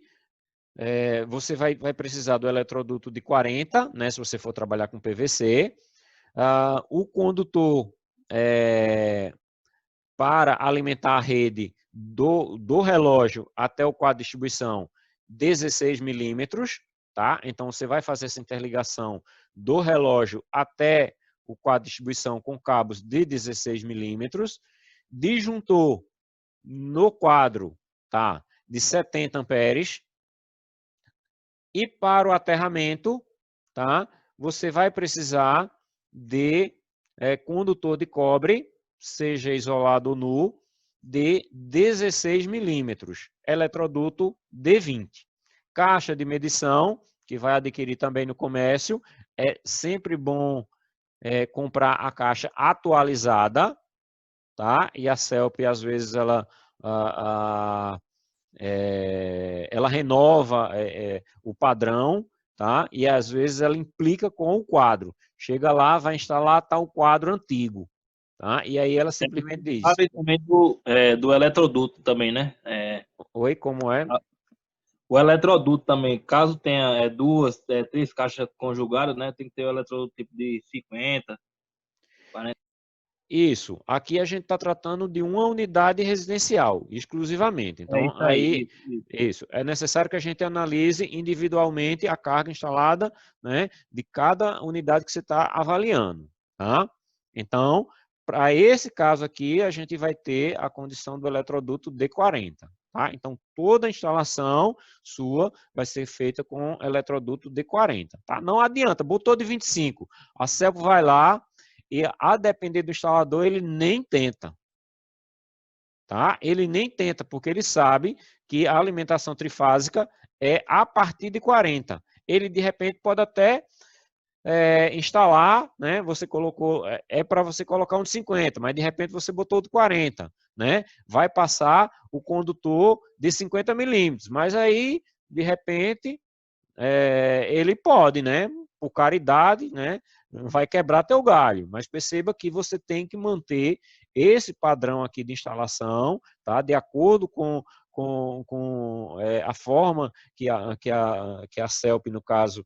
você vai precisar do eletroduto de 40, né? Se você for trabalhar com PVC. O condutor para alimentar a rede do relógio até o quadro de distribuição, 16 milímetros, tá? Então, você vai fazer essa interligação do relógio até o quadro de distribuição com cabos de 16 milímetros. Disjuntor no quadro, tá? De 70 amperes. E para o aterramento, tá? Você vai precisar de condutor de cobre, seja isolado ou nu, de 16 milímetros, eletroduto D20. Caixa de medição, que vai adquirir também no comércio, é sempre bom comprar a caixa atualizada, tá? E a CELP, às vezes, ela renova o padrão, tá? E às vezes ela implica com o quadro. Chega lá, vai instalar tal quadro antigo, tá? E aí ela simplesmente diz: Sabe também do eletroduto também, né? oi, como é? O eletroduto também, caso tenha duas, três caixas conjugadas, né? Tem que ter o eletroduto tipo de 50, 40. Isso. Aqui a gente está tratando de uma unidade residencial, exclusivamente. É Então, isso aí, aí. Isso. isso. É necessário que a gente analise individualmente a carga instalada, né, de cada unidade que você está avaliando, tá? Então, para esse caso aqui, a gente vai ter a condição do eletroduto D40, tá? Então, toda a instalação sua vai ser feita com eletroduto D40, tá? Não adianta, botou de 25, a CELP vai lá, e a depender do instalador, ele nem tenta. Tá? Ele nem tenta, porque ele sabe que a alimentação trifásica é a partir de 40. Ele, de repente, pode até instalar, né? Você colocou, para você colocar um de 50, mas de repente você botou de 40, né? Vai passar o condutor de 50 milímetros, mas aí, de repente, ele pode, né? Por caridade, né? Não vai quebrar teu galho, mas perceba que você tem que manter esse padrão aqui de instalação, tá? De acordo com a forma que a CELP, no caso,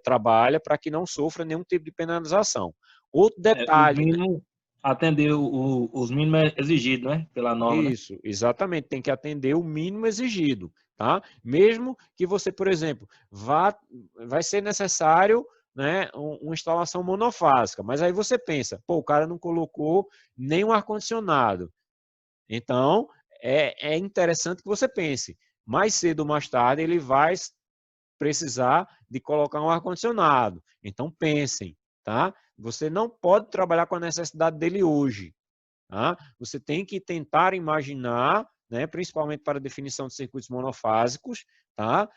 trabalha, para que não sofra nenhum tipo de penalização. Outro Os detalhe, né? mínimos, atender os mínimos exigidos, né? Pela norma, né? Isso, exatamente, tem que atender o mínimo exigido, tá? Mesmo que você, por exemplo, vai ser necessário, né, uma instalação monofásica, mas aí você pensa, pô, o cara não colocou nem um ar-condicionado. Então, é interessante que você pense, mais cedo ou mais tarde ele vai precisar de colocar um ar-condicionado. Então, pensem, tá? Você não pode trabalhar com a necessidade dele hoje. Tá? Você tem que tentar imaginar, né, principalmente para a definição de circuitos monofásicos, tá?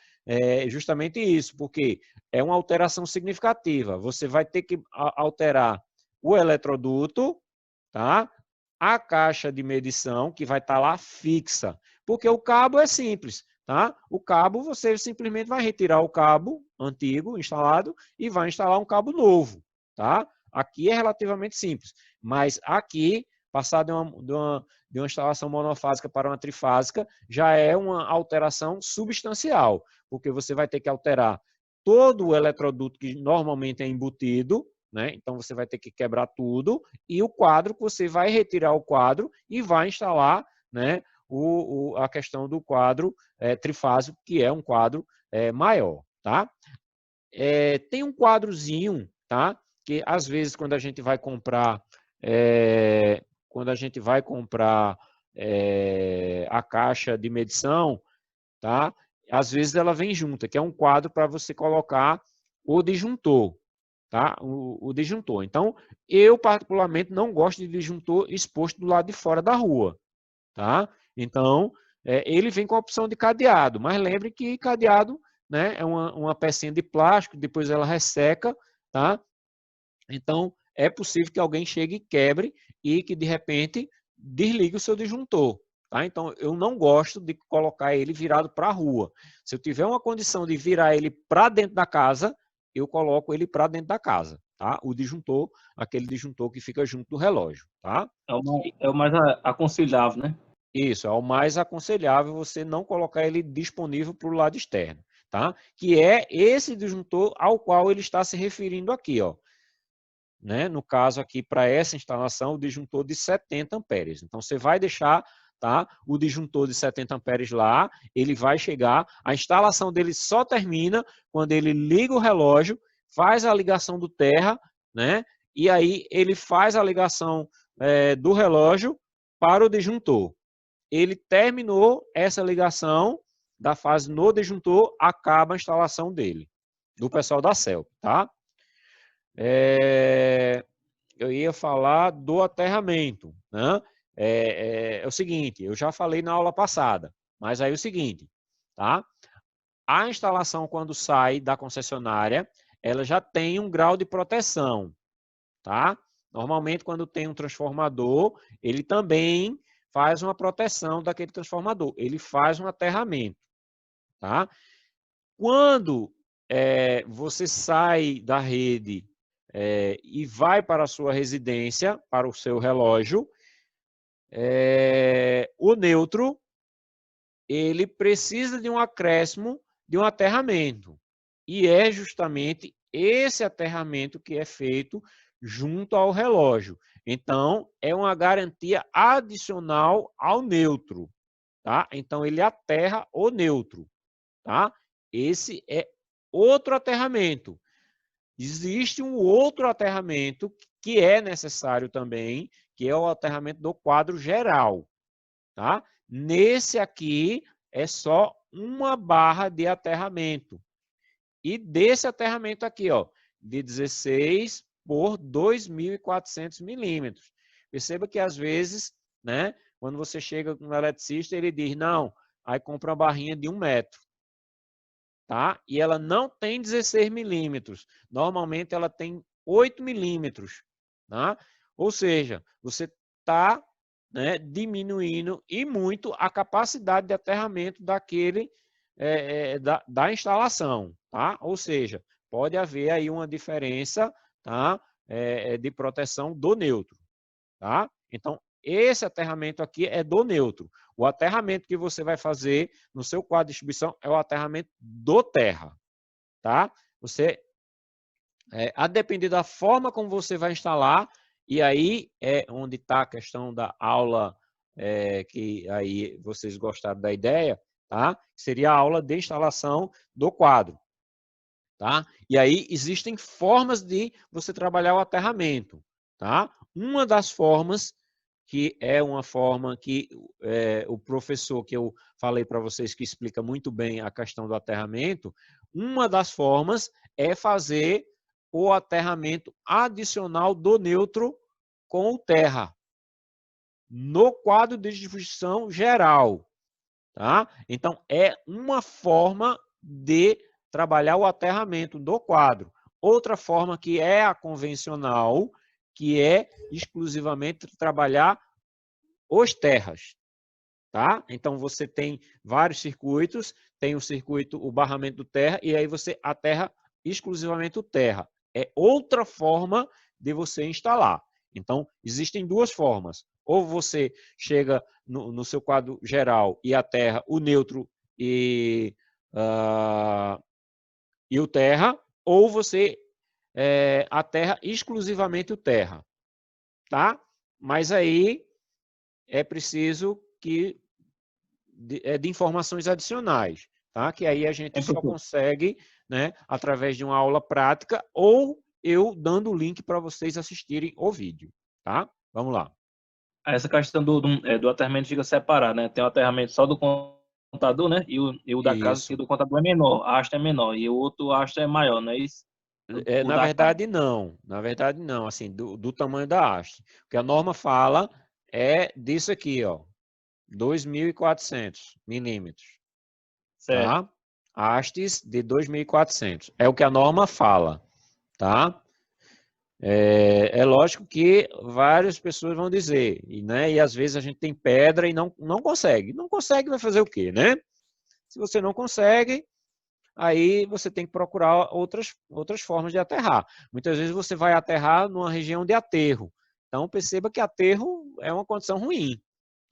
Justamente isso, porque é uma alteração significativa. Você vai ter que alterar o eletroduto, tá? A caixa de medição, que vai estar lá fixa, porque o cabo é simples, tá? O cabo, você simplesmente vai retirar o cabo antigo instalado e vai instalar um cabo novo, tá? Aqui é relativamente simples, mas aqui passar de uma instalação monofásica para uma trifásica já é uma alteração substancial, porque você vai ter que alterar todo o eletroduto que normalmente é embutido, né? Então você vai ter que quebrar tudo, e o quadro, que você vai retirar o quadro e vai instalar, né, a questão do quadro trifásico, que é um quadro maior. Tá? Tem um quadrozinho, tá? Que às vezes quando a gente vai comprar a caixa de medição, tá? Às vezes ela vem junta, que é um quadro para você colocar o disjuntor, tá? O disjuntor. Então, eu particularmente não gosto de disjuntor exposto do lado de fora da rua, tá? Então, ele vem com a opção de cadeado, mas lembre que cadeado, né, é uma pecinha de plástico, depois ela resseca, tá? Então, é possível que alguém chegue e quebre e que, de repente, desligue o seu disjuntor. Tá? Então, eu não gosto de colocar ele virado para a rua. Se eu tiver uma condição de virar ele para dentro da casa, eu coloco ele para dentro da casa. Tá? O disjuntor, aquele disjuntor que fica junto do relógio. Tá? É o mais aconselhável, né? Isso, é o mais aconselhável você não colocar ele disponível para o lado externo. Tá? Que é esse disjuntor ao qual ele está se referindo aqui. Ó. Né? No caso aqui, para essa instalação, o disjuntor de 70 amperes. Então, você vai deixar, tá, o disjuntor de 70 amperes lá, ele vai chegar, a instalação dele só termina quando ele liga o relógio, faz a ligação do terra, né? E aí ele faz a ligação do relógio para o disjuntor. Ele terminou essa ligação da fase no disjuntor, acaba a instalação dele, do pessoal da CELP, tá? Eu ia falar do aterramento, né? É o seguinte, eu já falei na aula passada, mas aí é o seguinte, tá? A instalação, quando sai da concessionária, ela já tem um grau de proteção, tá? Normalmente, quando tem um transformador, ele também faz uma proteção daquele transformador, ele faz um aterramento, tá? Quando você sai da rede e vai para a sua residência, para o seu relógio, o neutro, ele precisa de um acréscimo, de um aterramento. E é justamente esse aterramento que é feito junto ao relógio. Então, é uma garantia adicional ao neutro. Tá? Então, ele aterra o neutro. Tá? Esse é outro aterramento. Existe um outro aterramento que é necessário também, que é o aterramento do quadro geral. Tá? Nesse aqui é só uma barra de aterramento. E desse aterramento aqui, ó, de 16 por 2.400 milímetros. Perceba que às vezes, né, quando você chega com um eletricista, ele diz, não, aí compra uma barrinha de 1 metro. Tá? E ela não tem 16 milímetros. Normalmente ela tem 8 milímetros. Tá? Ou seja, você está, né, diminuindo e muito a capacidade de aterramento daquele da instalação. Tá? Ou seja, pode haver aí uma diferença, tá, de proteção do neutro. Tá? Então, esse aterramento aqui é do neutro. O aterramento que você vai fazer no seu quadro de distribuição é o aterramento do terra. Tá? Você, a depender da forma como você vai instalar, e aí é onde está a questão da aula, que aí vocês gostaram da ideia, tá? Seria a aula de instalação do quadro. Tá? E aí existem formas de você trabalhar o aterramento. Tá? Uma das formas, que é uma forma que o professor que eu falei para vocês que explica muito bem a questão do aterramento, uma das formas é fazer o aterramento adicional do neutro com o terra no quadro de distribuição geral. Tá? Então, é uma forma de trabalhar o aterramento do quadro. Outra forma que é a convencional, que é exclusivamente trabalhar os terras. Tá? Então, você tem vários circuitos, tem o circuito, o barramento do terra, e aí você aterra exclusivamente o terra. É outra forma de você instalar. Então, existem duas formas. Ou você chega no seu quadro geral e aterra o neutro e o terra, ou você aterra exclusivamente o terra. Tá? Mas aí é preciso de informações adicionais, tá? Que aí a gente só consegue, né, através de uma aula prática ou eu dando o link para vocês assistirem o vídeo, tá? Vamos lá. Essa questão do aterramento fica separado, né? Tem o aterramento só do contador, né? E o da casa, que Isso. do contador é menor, a haste é menor, e o outro haste é maior, não é isso? Na verdade, não. Na verdade, não. Assim, do tamanho da haste. O que a norma fala é disso aqui, ó. 2.400 milímetros. Certo. Tá? Hastes de 2.400. É o que a norma fala. Tá? É lógico que várias pessoas vão dizer, né? E às vezes a gente tem pedra e não consegue. Não consegue, vai fazer o quê, né? Se você não consegue, aí você tem que procurar outras formas de aterrar. Muitas vezes você vai aterrar numa região de aterro. Então perceba que aterro é uma condição ruim.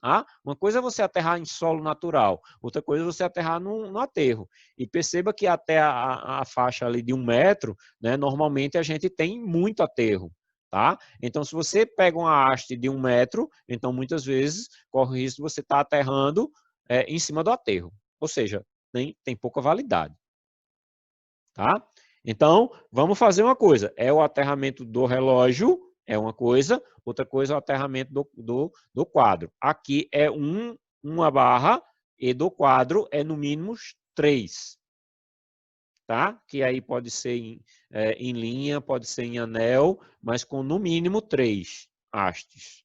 Tá? Uma coisa é você aterrar em solo natural, outra coisa é você aterrar no aterro. E perceba que até a faixa ali de 1 metro, né, normalmente a gente tem muito aterro. Tá? Então, se você pega uma haste de 1 metro, então muitas vezes corre o risco de você estar aterrando em cima do aterro. Ou seja, tem pouca validade. Tá? Então, vamos fazer uma coisa. É o aterramento do relógio, é uma coisa. Outra coisa é o aterramento do quadro. Aqui é uma barra e do quadro é no mínimo 3. Tá? Que aí pode ser em linha, pode ser em anel, mas com no mínimo 3 hastes.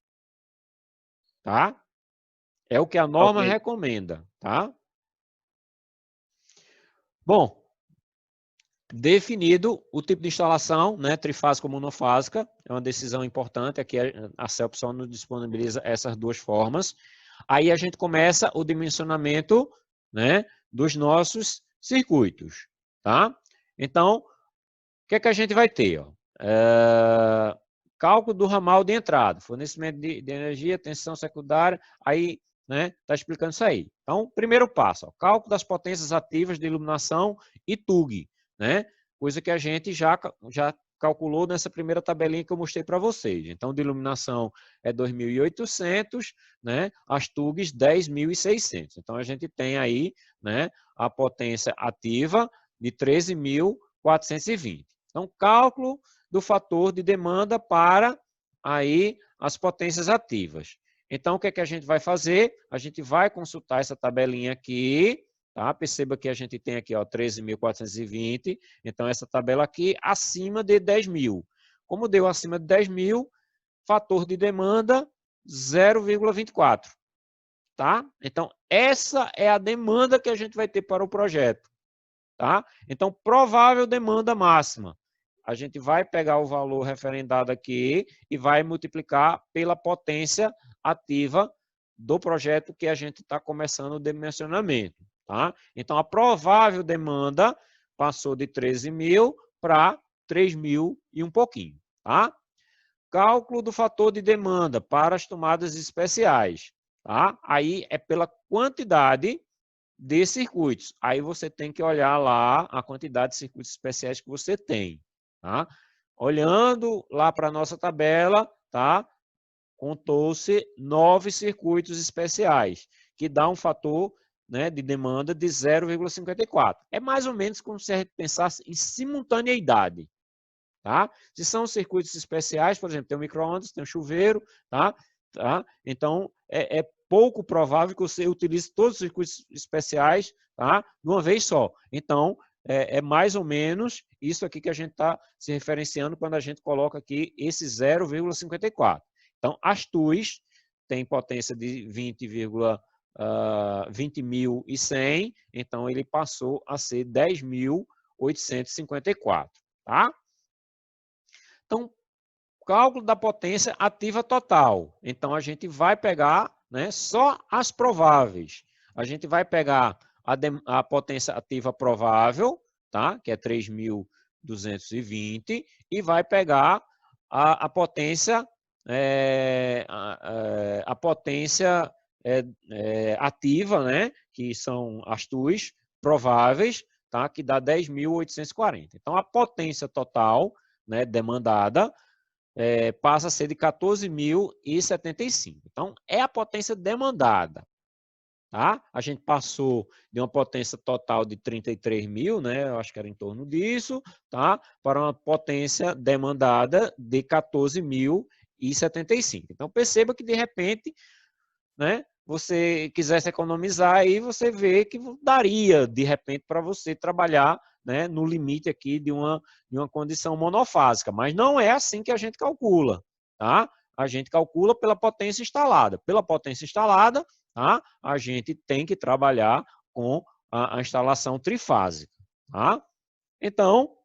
Tá? É o que a norma Ok. recomenda. Tá? Bom, definido o tipo de instalação, né, trifásica ou monofásica, é uma decisão importante, aqui a CELP só nos disponibiliza essas duas formas. Aí a gente começa o dimensionamento, né, dos nossos circuitos, tá? Então, o que é que a gente vai ter? Ó? Cálculo do ramal de entrada, fornecimento de energia, tensão secundária, aí, né, tá explicando isso aí. Então, primeiro passo, ó, cálculo das potências ativas de iluminação e TUG, né? Coisa que a gente já calculou nessa primeira tabelinha que eu mostrei para vocês. Então, de iluminação é 2.800, né? As TUGs 10.600. Então, a gente tem aí, né, a potência ativa de 13.420. Então, cálculo do fator de demanda para aí as potências ativas. Então, o que é que a gente vai fazer? A gente vai consultar essa tabelinha aqui, tá? Perceba que a gente tem aqui, ó, 13.420. Então, essa tabela aqui acima de 10.000. Como deu acima de 10.000, fator de demanda 0,24. Tá? Então, essa é a demanda que a gente vai ter para o projeto. Tá? Então, provável demanda máxima. A gente vai pegar o valor referendado aqui e vai multiplicar pela potência ativa do projeto que a gente está começando o dimensionamento. Tá? Então, a provável demanda passou de 13.000 para 3.000 e um pouquinho. Tá? Cálculo do fator de demanda para as tomadas especiais. Tá? Aí é pela quantidade de circuitos. Aí você tem que olhar lá a quantidade de circuitos especiais que você tem. Tá? Olhando lá para a nossa tabela, tá? Contou-se 9 circuitos especiais, que dá um fator, né, de demanda de 0,54. É mais ou menos como se a gente pensasse em simultaneidade. Tá? Se são circuitos especiais, por exemplo, tem um micro-ondas, tem um chuveiro, tá? Então, é pouco provável que você utilize todos os circuitos especiais, tá? De uma vez só. Então, é mais ou menos isso aqui que a gente está se referenciando quando a gente coloca aqui esse 0,54. Então, as TUs têm potência de 20.100, então ele passou a ser 10.854, tá? Então, cálculo da potência ativa total. Então, a gente vai pegar, né, só as prováveis. A gente vai pegar a potência ativa provável, tá, que é 3.220, e vai pegar a potência, a potência ativa, né, que são as TUs prováveis, tá, que dá 10.840. Então, a potência total, né, demandada, passa a ser de 14.075. Então, é a potência demandada. Tá? A gente passou de uma potência total de 33.000, né? Eu acho que era em torno disso, tá? Para uma potência demandada de 14.075. Então, perceba que, de repente, né, você quisesse economizar, aí você vê que daria, de repente, para você trabalhar, né, no limite aqui de uma condição monofásica. Mas não é assim que a gente calcula, tá? A gente calcula pela potência instalada. Pela potência instalada, tá? A gente tem que trabalhar com a instalação trifásica, tá? Então,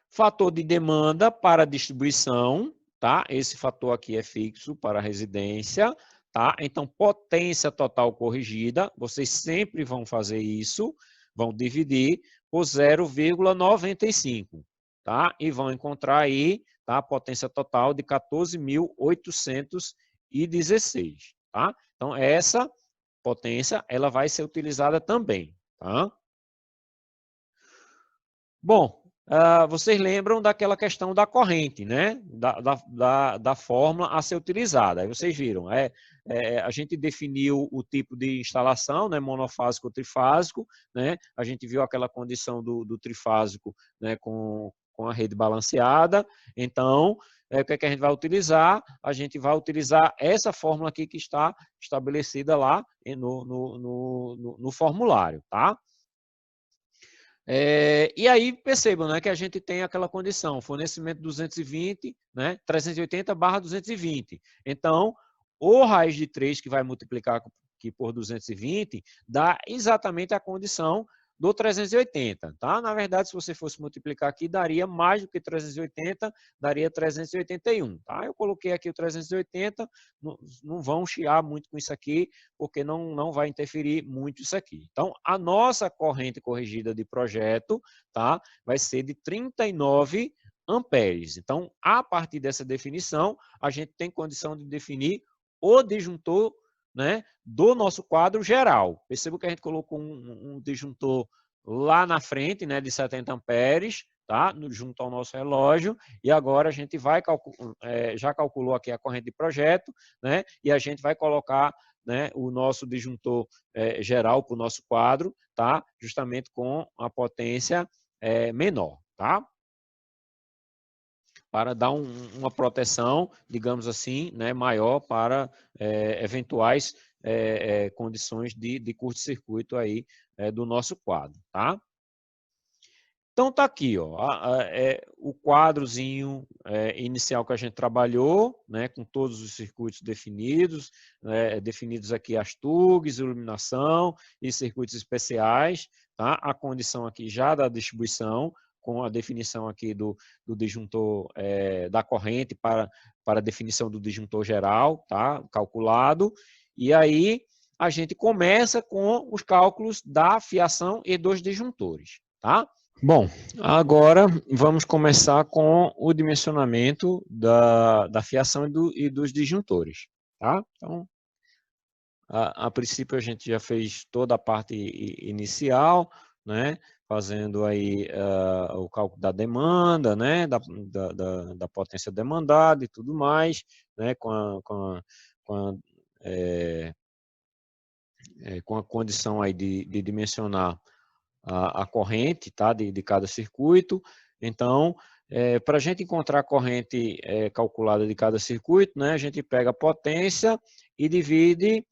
fator de demanda para distribuição, tá? Esse fator aqui é fixo para a residência, tá? Então, potência total corrigida, vocês sempre vão fazer isso, vão dividir por 0,95, tá? E vão encontrar aí, tá? A potência total de 14.816, tá? Então, essa potência, ela vai ser utilizada também, tá? Bom, vocês lembram daquela questão da corrente, né? Da fórmula a ser utilizada. Aí vocês viram, a gente definiu o tipo de instalação, né? Monofásico ou trifásico, né? A gente viu aquela condição do trifásico, né? Com a rede balanceada. Então, o que é que a gente vai utilizar? A gente vai utilizar essa fórmula aqui que está estabelecida lá no formulário, tá? E aí percebam, né, que a gente tem aquela condição, fornecimento 220, né, 380/220. Então, o raiz de 3 que vai multiplicar aqui por 220 dá exatamente a condição do 380, tá? Na verdade, se você fosse multiplicar aqui, daria mais do que 380, daria 381, tá? Eu coloquei aqui o 380, não vão chiar muito com isso aqui, porque não vai interferir muito isso aqui. Então, a nossa corrente corrigida de projeto, tá, vai ser de 39 amperes. Então, a partir dessa definição, a gente tem condição de definir o disjuntor, né, do nosso quadro geral. Perceba que a gente colocou um disjuntor lá na frente, né, de 70 amperes, tá, junto ao nosso relógio, e agora a gente vai já calculou aqui a corrente de projeto, né, e a gente vai colocar, né, o nosso disjuntor geral para o nosso quadro, tá, justamente com a potência menor, tá? Para dar uma proteção, digamos assim, né, maior para eventuais condições de curto-circuito aí do nosso quadro, tá? Então tá aqui, ó, o quadrozinho inicial que a gente trabalhou, né, com todos os circuitos definidos, definidos aqui as TUGs, iluminação e circuitos especiais, tá? A condição aqui já da distribuição, com a definição aqui do disjuntor da corrente para a definição do disjuntor geral, tá? Calculado. E aí a gente começa com os cálculos da fiação e dos disjuntores, tá? Bom, agora vamos começar com o dimensionamento da fiação e dos disjuntores, tá? Então, a princípio a gente já fez toda a parte inicial, né? Fazendo aí o cálculo da demanda, né? Da potência demandada e tudo mais, né? Com a condição aí de dimensionar a corrente, tá, de cada circuito. Então, para a gente encontrar a corrente calculada de cada circuito, né, a gente pega a potência e divide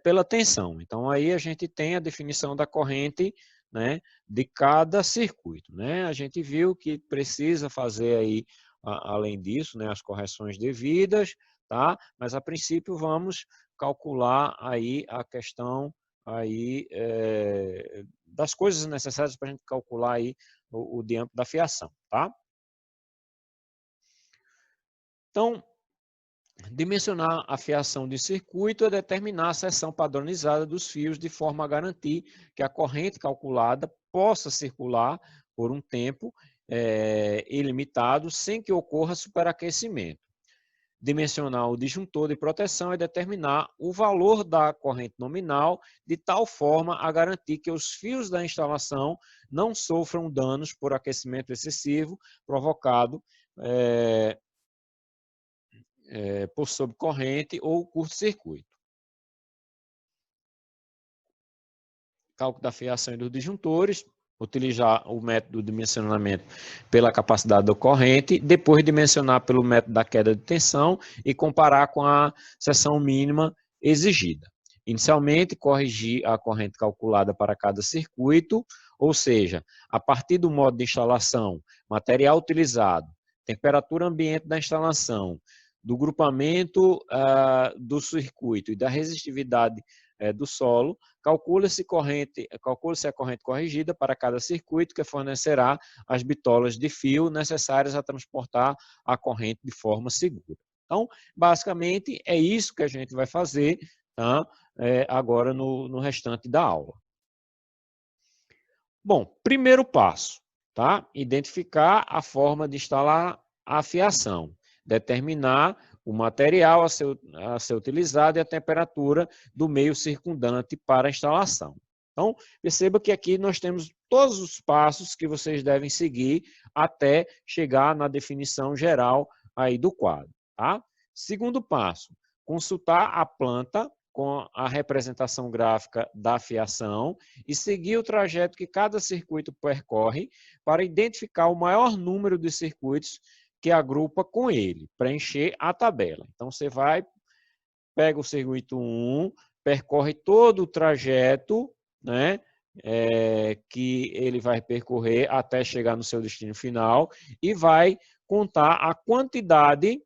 pela tensão. Então, aí a gente tem a definição da corrente, né, de cada circuito, né? A gente viu que precisa fazer aí, além disso, né, as correções devidas, tá? Mas a princípio vamos calcular aí a questão aí das coisas necessárias para a gente calcular aí o diâmetro da fiação, tá? Então, dimensionar a fiação de circuito é determinar a seção padronizada dos fios de forma a garantir que a corrente calculada possa circular por um tempo ilimitado sem que ocorra superaquecimento. Dimensionar o disjuntor de proteção é determinar o valor da corrente nominal de tal forma a garantir que os fios da instalação não sofram danos por aquecimento excessivo provocado por sobrecorrente ou curto-circuito. Cálculo da fiação e dos disjuntores, utilizar o método de dimensionamento pela capacidade da corrente, depois dimensionar pelo método da queda de tensão e comparar com a seção mínima exigida. Inicialmente, corrigir a corrente calculada para cada circuito, ou seja, a partir do modo de instalação, material utilizado, temperatura ambiente da instalação, do grupamento do circuito e da resistividade do solo, calcula-se a corrente corrigida para cada circuito que fornecerá as bitolas de fio necessárias a transportar a corrente de forma segura. Então, basicamente, é isso que a gente vai fazer, tá? Agora no restante da aula. Bom, primeiro passo, tá? Identificar a forma de instalar a fiação, determinar o material a ser utilizado e a temperatura do meio circundante para a instalação. Então, perceba que aqui nós temos todos os passos que vocês devem seguir até chegar na definição geral aí do quadro, tá? Segundo passo, consultar a planta com a representação gráfica da fiação e seguir o trajeto que cada circuito percorre para identificar o maior número de circuitos que agrupa com ele, preencher a tabela. Então, você pega o circuito 1, percorre todo o trajeto, né, que ele vai percorrer até chegar no seu destino final e vai contar a quantidade,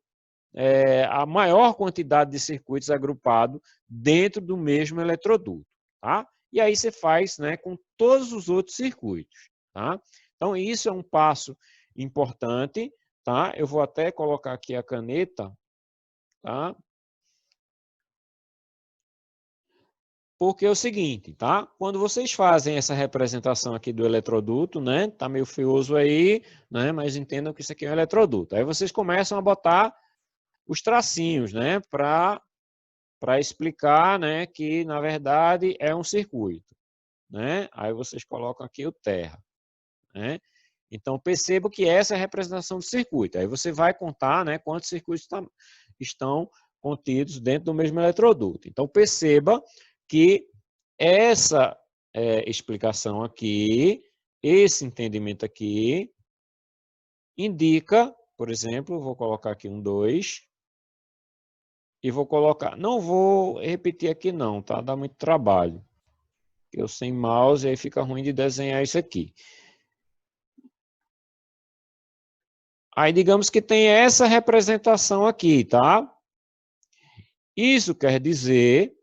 a maior quantidade de circuitos agrupados dentro do mesmo eletroduto, tá? E aí você faz, né, com todos os outros circuitos, tá? Então, isso é um passo importante, tá? Eu vou até colocar aqui a caneta, tá? Porque é o seguinte, tá? Quando vocês fazem essa representação aqui do eletroduto, né? Tá meio feioso aí, né? Mas entendam que isso aqui é um eletroduto. Aí vocês começam a botar os tracinhos, né? Para explicar, né? Que na verdade é um circuito, né? Aí vocês colocam aqui o terra, né? Então perceba que essa é a representação do circuito. Aí você vai contar, né? Quantos circuitos estão contidos dentro do mesmo eletroduto. Então perceba que essa explicação aqui, esse entendimento aqui, indica, por exemplo, vou colocar aqui um 2, e vou colocar, não vou repetir aqui não, tá? Dá muito trabalho. Eu sem mouse, aí fica ruim de desenhar isso aqui. Aí digamos que tem essa representação aqui, tá? Isso quer dizer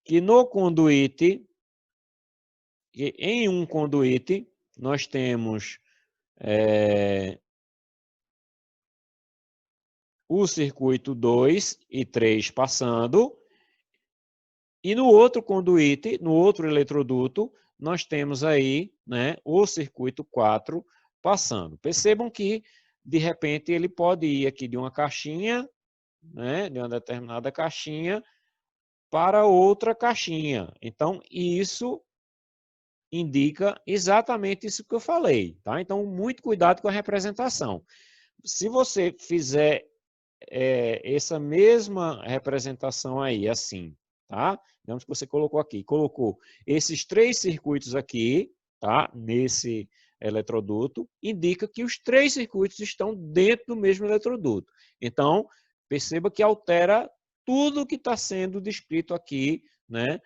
que no conduíte, em um conduíte, nós temos o circuito 2 e 3 passando, e no outro conduíte, no outro eletroduto, nós temos aí, né, o circuito 4 passando. Percebam que, de repente, ele pode ir aqui de uma caixinha, né, de uma determinada caixinha, para outra caixinha. Então, isso indica exatamente isso que eu falei, tá? Então, muito cuidado com a representação. Se você fizer essa mesma representação aí, assim, tá? Digamos que você colocou aqui, colocou esses 3 circuitos aqui, tá? Nesse eletroduto, indica que os 3 circuitos estão dentro do mesmo eletroduto. Então, perceba que altera tudo que está sendo descrito aqui, né?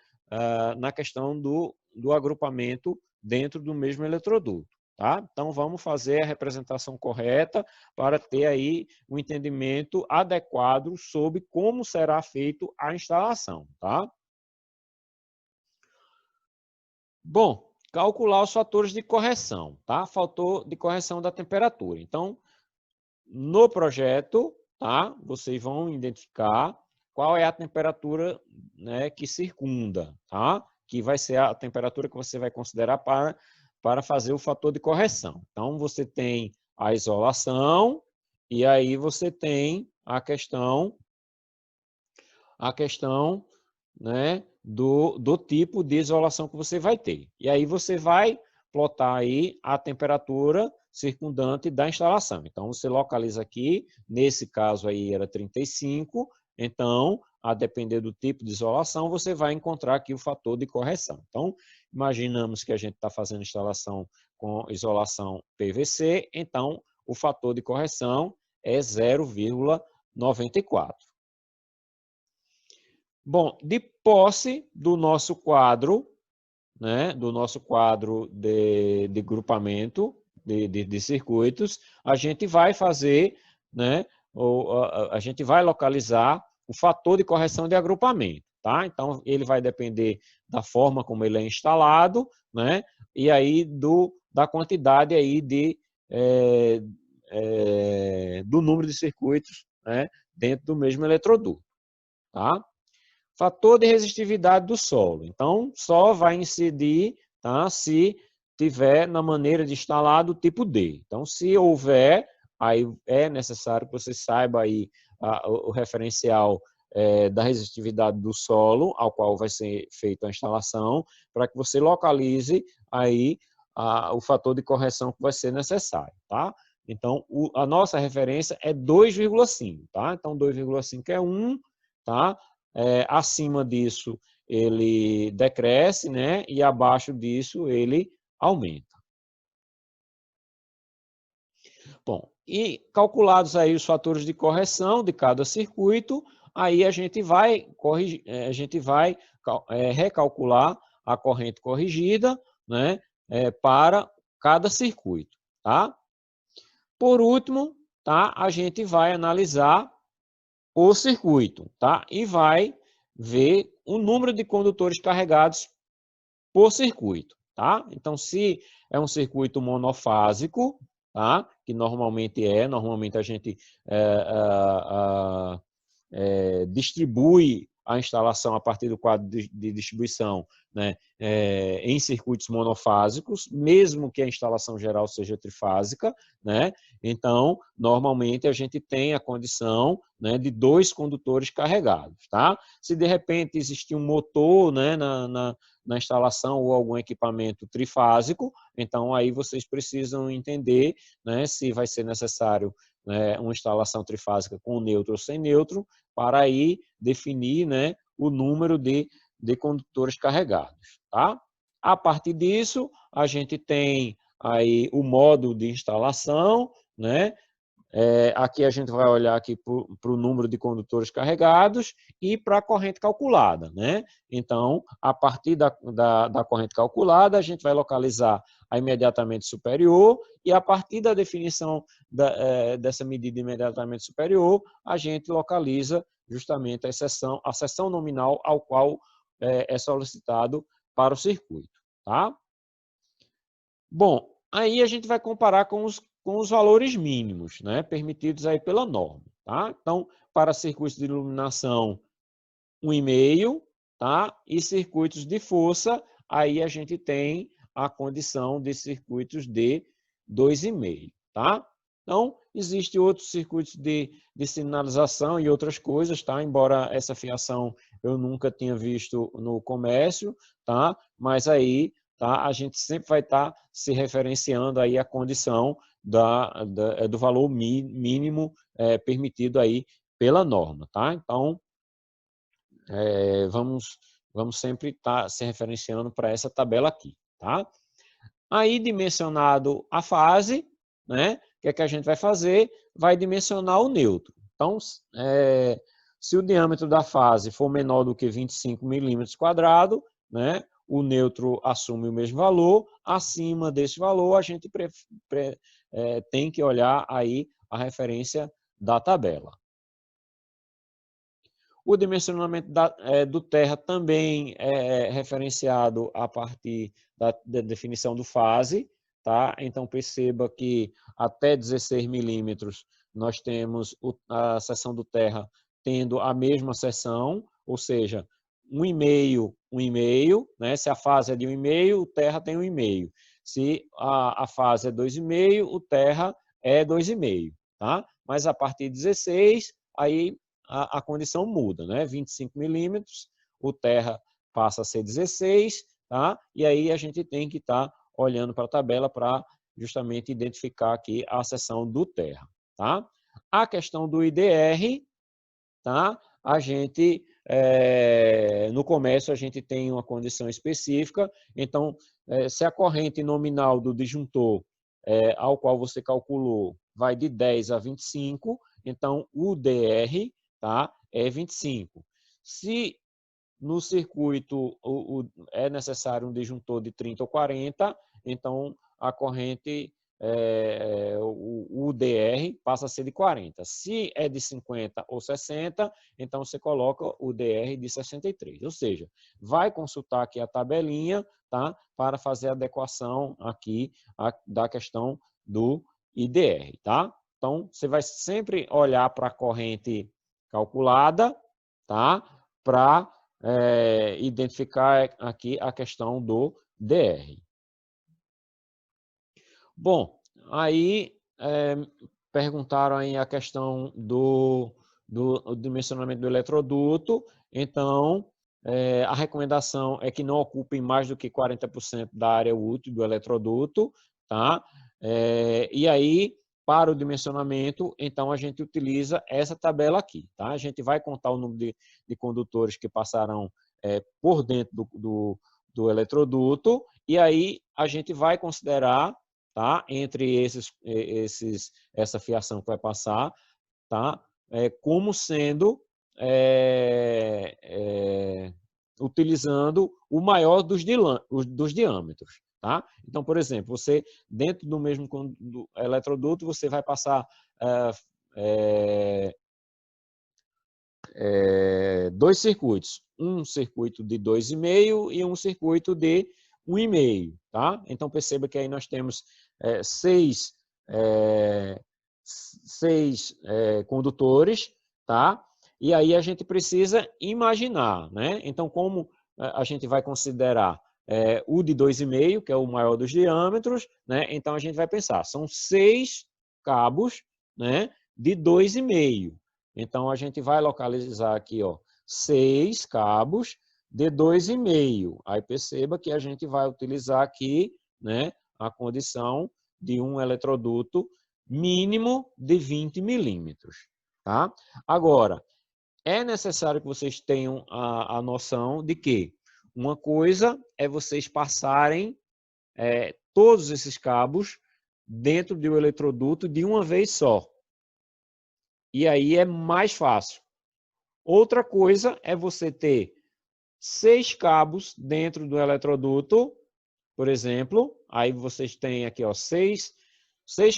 Na questão do agrupamento dentro do mesmo eletroduto. Tá? Então, vamos fazer a representação correta para ter aí um entendimento adequado sobre como será feito a instalação. Tá? Bom, calcular os fatores de correção. Tá? Fator de correção da temperatura. Então, no projeto, tá? Vocês vão identificar qual é a temperatura, né, que circunda, tá? Que vai ser a temperatura que você vai considerar para fazer o fator de correção. Então, você tem a isolação e aí você tem a questão, né, do tipo de isolação que você vai ter. E aí você vai plotar aí a temperatura circundante da instalação. Então, você localiza aqui, nesse caso aí era 35, então, a depender do tipo de isolação, você vai encontrar aqui o fator de correção. Então, imaginamos que a gente está fazendo instalação com isolação PVC, então, o fator de correção é 0,94. Bom, de posse do nosso quadro, né, do nosso quadro de grupamento de circuitos, a gente vai fazer, né, a gente vai localizar o fator de correção de agrupamento, tá? Então, ele vai depender da forma como ele é instalado, né, e aí da quantidade aí do número de circuitos, né, dentro do mesmo eletroduto, tá? Fator de resistividade do solo. Então, só vai incidir, tá, se tiver na maneira de instalar do tipo D. Então, se houver, aí é necessário que você saiba aí o referencial da resistividade do solo, ao qual vai ser feita a instalação, para que você localize aí o fator de correção que vai ser necessário, tá? Então, a nossa referência é 2,5, tá? Então, 2,5 é 1, tá? Acima disso ele decresce, né? E abaixo disso ele aumenta. Bom, e calculados aí os fatores de correção de cada circuito, aí a gente vai corrigir, recalcular a corrente corrigida, né? Para cada circuito, tá? Por último, tá? A gente vai analisar o circuito, tá? E vai ver o número de condutores carregados por circuito, tá? Então, se é um circuito monofásico, tá? Que normalmente a gente distribui a instalação a partir do quadro de distribuição, né, em circuitos monofásicos, mesmo que a instalação geral seja trifásica, né? Então, normalmente a gente tem a condição, né, de 2 condutores carregados, tá? Se de repente existir um motor, né, na instalação ou algum equipamento trifásico, então aí vocês precisam entender, né, se vai ser necessário, né, uma instalação trifásica com neutro ou sem neutro, para aí definir, né, o número de condutores carregados, tá? A partir disso, a gente tem aí o modo de instalação, né? Aqui a gente vai olhar aqui para o número de condutores carregados e para a corrente calculada, né? Então, a partir da corrente calculada, a gente vai localizar a imediatamente superior e a partir da definição dessa medida imediatamente superior, a gente localiza justamente a seção nominal ao qual é solicitado para o circuito, tá? Bom, aí a gente vai comparar com os valores mínimos, né, permitidos aí pela norma, tá? Então, para circuitos de iluminação, 1,5, tá? E circuitos de força, aí a gente tem a condição de circuitos de 2,5, tá? Então, existem outros circuitos de sinalização e outras coisas, tá? Embora essa fiação eu nunca tinha visto no comércio, tá? Mas aí, tá? A gente sempre vai estar se referenciando aí a condição do valor mínimo permitido aí pela norma, tá? Então, vamos sempre estar se referenciando para essa tabela aqui, tá? Aí, dimensionado a fase, né? O que é que a gente vai fazer? Vai dimensionar o neutro. Então, se o diâmetro da fase for menor do que 25 milímetros quadrados, né? O neutro assume o mesmo valor. Acima desse valor, a gente tem que olhar aí a referência da tabela. O dimensionamento do terra também é referenciado a partir da definição do fase, tá? Então, perceba que até 16 milímetros nós temos a seção do terra tendo a mesma seção, ou seja, 1,5, 1,5, né? Se a fase é de 1,5, o terra tem 1,5. Se a fase é 2,5, o terra é 2,5, tá? Mas a partir de 16, aí a condição muda, né? 25 milímetros, o terra passa a ser 16, tá? E aí a gente tem que estar olhando para a tabela para justamente identificar aqui a seção do terra, tá? A questão do IDR, tá? A gente, no comércio, a gente tem uma condição específica, então, se a corrente nominal do disjuntor ao qual você calculou vai de 10 a 25, então o DR, tá, é 25. Se no circuito é necessário um disjuntor de 30 ou 40, então a corrente, o DR passa a ser de 40. Se é de 50 ou 60, então você coloca o DR de 63. Ou seja, vai consultar aqui a tabelinha, tá? Para fazer a adequação aqui da questão do IDR, tá? Então, você vai sempre olhar para a corrente calculada, tá? Para identificar aqui a questão do DR. Bom, aí perguntaram aí a questão do dimensionamento do eletroduto. Então, a recomendação é que não ocupem mais do que 40% da área útil do eletroduto, tá? E aí, para o dimensionamento, então a gente utiliza essa tabela aqui, tá? A gente vai contar o número de condutores que passarão por dentro do eletroduto, e aí a gente vai considerar, tá? Entre essa fiação que vai passar, tá? Como sendo utilizando o maior dos diâmetros, tá? Então, por exemplo, você dentro do mesmo eletroduto você vai passar dois circuitos, um circuito de 2,5 e um circuito de 1,5, tá? Então perceba que aí nós temos seis condutores, tá? E aí a gente precisa imaginar, né? Então como a gente vai considerar o de 2,5, que é o maior dos diâmetros, né? Então a gente vai pensar, são 6 cabos, né? De 2,5. Então, a gente vai localizar aqui, ó, 6 cabos de 2,5. Aí perceba que a gente vai utilizar aqui, né, a condição de um eletroduto mínimo de 20 milímetros. Tá? Agora, é necessário que vocês tenham a noção de que uma coisa é vocês passarem todos esses cabos dentro do eletroduto de uma vez só. E aí é mais fácil. Outra coisa é você ter 6 cabos dentro do eletroduto, por exemplo. Aí vocês têm aqui, ó, 6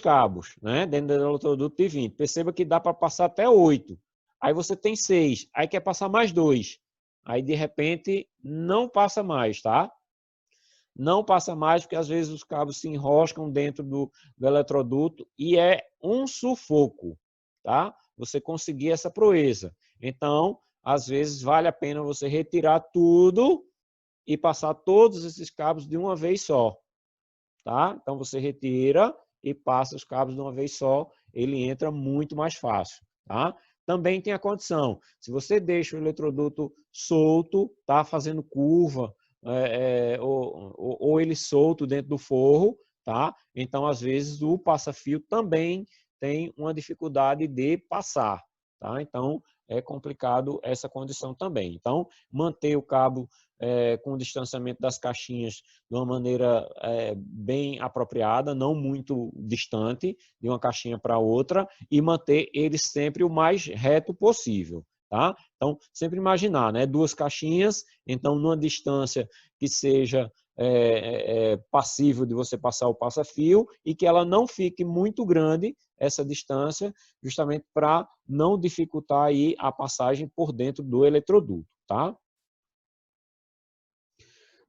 cabos, né, dentro do eletroduto de 20. Perceba que dá para passar até 8. Aí você tem 6, aí quer passar mais 2. Aí de repente não passa mais, tá? Não passa mais porque às vezes os cabos se enroscam dentro do eletroduto e é um sufoco, tá? Você conseguir essa proeza. Então, às vezes vale a pena você retirar tudo e passar todos esses cabos de uma vez só, tá? Então você retira e passa os cabos de uma vez só, ele entra muito mais fácil, tá? Também tem a condição, se você deixa o eletroduto solto, tá fazendo curva, ou ele solto dentro do forro, tá? Então, às vezes, o passa-fio também tem uma dificuldade de passar, tá? Então, é complicado essa condição também. Então, manter o cabo com o distanciamento das caixinhas de uma maneira bem apropriada, não muito distante de uma caixinha para outra, e manter ele sempre o mais reto possível. Tá? Então, sempre imaginar, né? 2 caixinhas, então, numa distância que seja passível de você passar o passa-fio e que ela não fique muito grande, essa distância, justamente para não dificultar aí a passagem por dentro do eletroduto. Tá?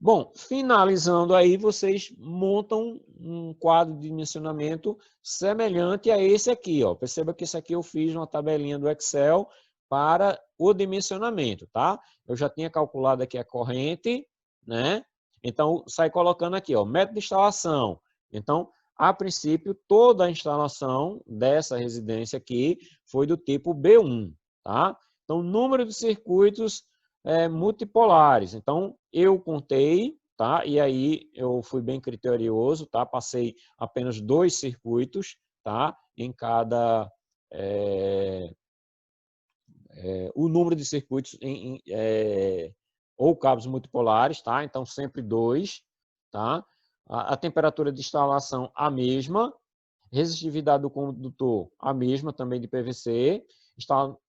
Bom, finalizando aí, vocês montam um quadro de dimensionamento semelhante a esse aqui. Ó. Perceba que esse aqui eu fiz uma tabelinha do Excel para o dimensionamento, tá? Eu já tinha calculado aqui a corrente, né? Então, sai colocando aqui, ó, método de instalação. Então, a princípio, toda a instalação dessa residência aqui foi do tipo B1, tá? Então, número de circuitos multipolares. Então, eu contei, tá? E aí eu fui bem criterioso, tá? Passei apenas 2 circuitos, tá? Em cada o número de circuitos ou cabos multipolares, tá? Então sempre 2, tá? A temperatura de instalação a mesma, resistividade do condutor a mesma também de PVC,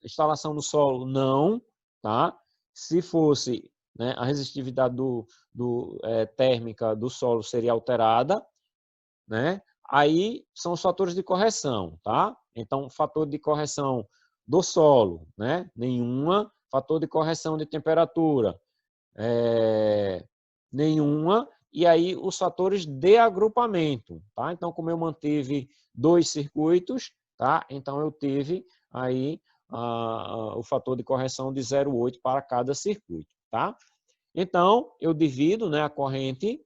instalação no solo não, tá? Se fosse né, a resistividade térmica do solo seria alterada, né? Aí são os fatores de correção, tá? Então, fator de correção do solo, né? Nenhuma. Fator de correção de temperatura, nenhuma. E aí os fatores de agrupamento, tá? Então, como eu mantive 2 circuitos, tá? Então eu tive aí o fator de correção de 0,8 para cada circuito, tá? Então, eu divido, né, a corrente,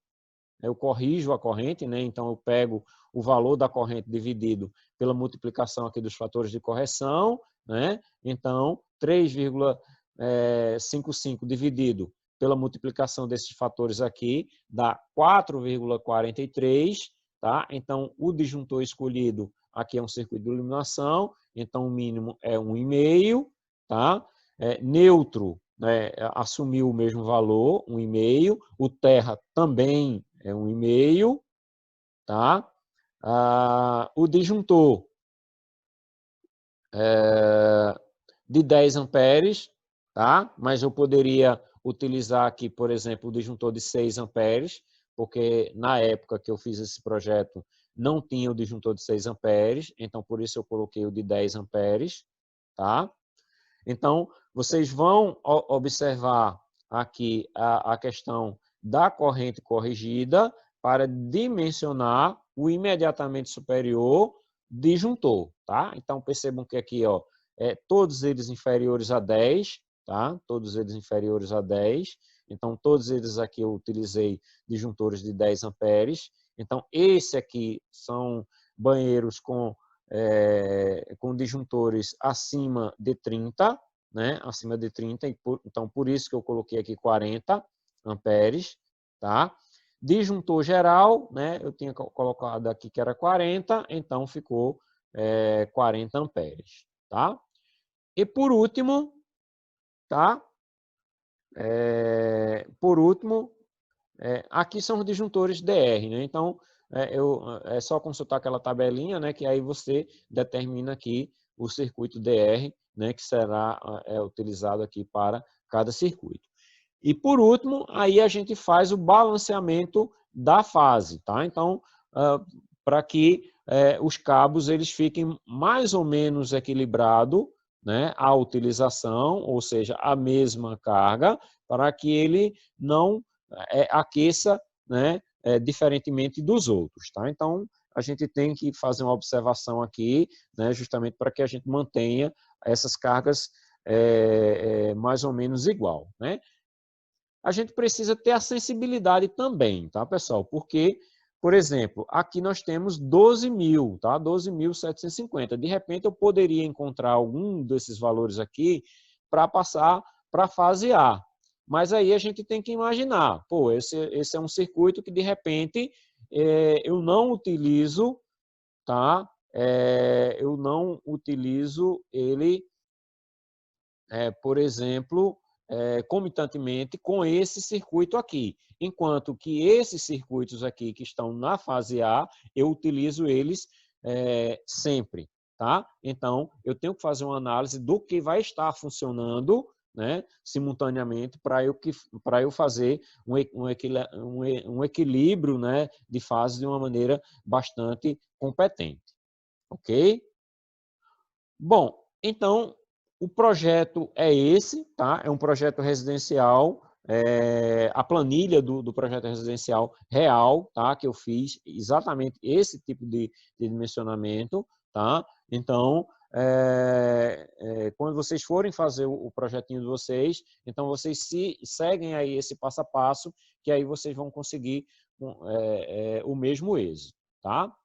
eu corrijo a corrente, né? Então eu pego o valor da corrente dividido pela multiplicação aqui dos fatores de correção, né? Então, 3,55 dividido pela multiplicação desses fatores aqui dá 4,43, tá? Então, o disjuntor escolhido aqui é um circuito de iluminação, então o mínimo é 1,5, tá? Neutro, né, assumiu o mesmo valor, 1,5. O terra também é 1,5, tá? O disjuntor de 10 amperes, tá? Mas eu poderia utilizar aqui, por exemplo, o disjuntor de 6 amperes, porque na época que eu fiz esse projeto não tinha o disjuntor de 6 amperes, então por isso eu coloquei o de 10 amperes, tá? Então, vocês vão observar aqui a questão da corrente corrigida para dimensionar o imediatamente superior disjuntor, tá? Então, percebam que aqui, ó, todos eles inferiores a 10, tá? Todos eles inferiores a 10. Então, todos eles aqui eu utilizei disjuntores de 10 amperes. Então, esse aqui são banheiros com disjuntores acima de 30, né? Acima de 30, então por isso que eu coloquei aqui 40 amperes, tá? Disjuntor geral, né? Eu tinha colocado aqui que era 40, então ficou 40 amperes, tá? E por último, tá? Por último, aqui são os disjuntores DR, né? Então, é só consultar aquela tabelinha, né? Que aí você determina aqui o circuito DR, né? Que será utilizado aqui para cada circuito. E por último, aí a gente faz o balanceamento da fase, tá? Então, para que os cabos eles fiquem mais ou menos equilibrados, né? A utilização, ou seja, a mesma carga, para que ele não aqueça, né, diferentemente dos outros, tá? Então, a gente tem que fazer uma observação aqui, né, justamente para que a gente mantenha essas cargas mais ou menos igual, né? A gente precisa ter a sensibilidade também, tá, pessoal? Porque, por exemplo, aqui nós temos 12.000, tá? 12.750. De repente, eu poderia encontrar algum desses valores aqui para passar para a fase A. Mas aí a gente tem que imaginar, pô, esse é um circuito que, de repente, eu não utilizo, tá? Eu não utilizo ele, por exemplo, comitantemente com esse circuito aqui. Enquanto que esses circuitos aqui que estão na fase A, eu utilizo eles sempre, tá? Então, eu tenho que fazer uma análise do que vai estar funcionando, né, simultaneamente para eu fazer um equilíbrio, né, de fase de uma maneira bastante competente, ok? Bom, então, o projeto é esse, tá? É um projeto residencial, a planilha do projeto residencial real, tá? Que eu fiz exatamente esse tipo de dimensionamento, tá? Então, quando vocês forem fazer o projetinho de vocês, então vocês seguem aí esse passo a passo, que aí vocês vão conseguir o mesmo êxito, tá?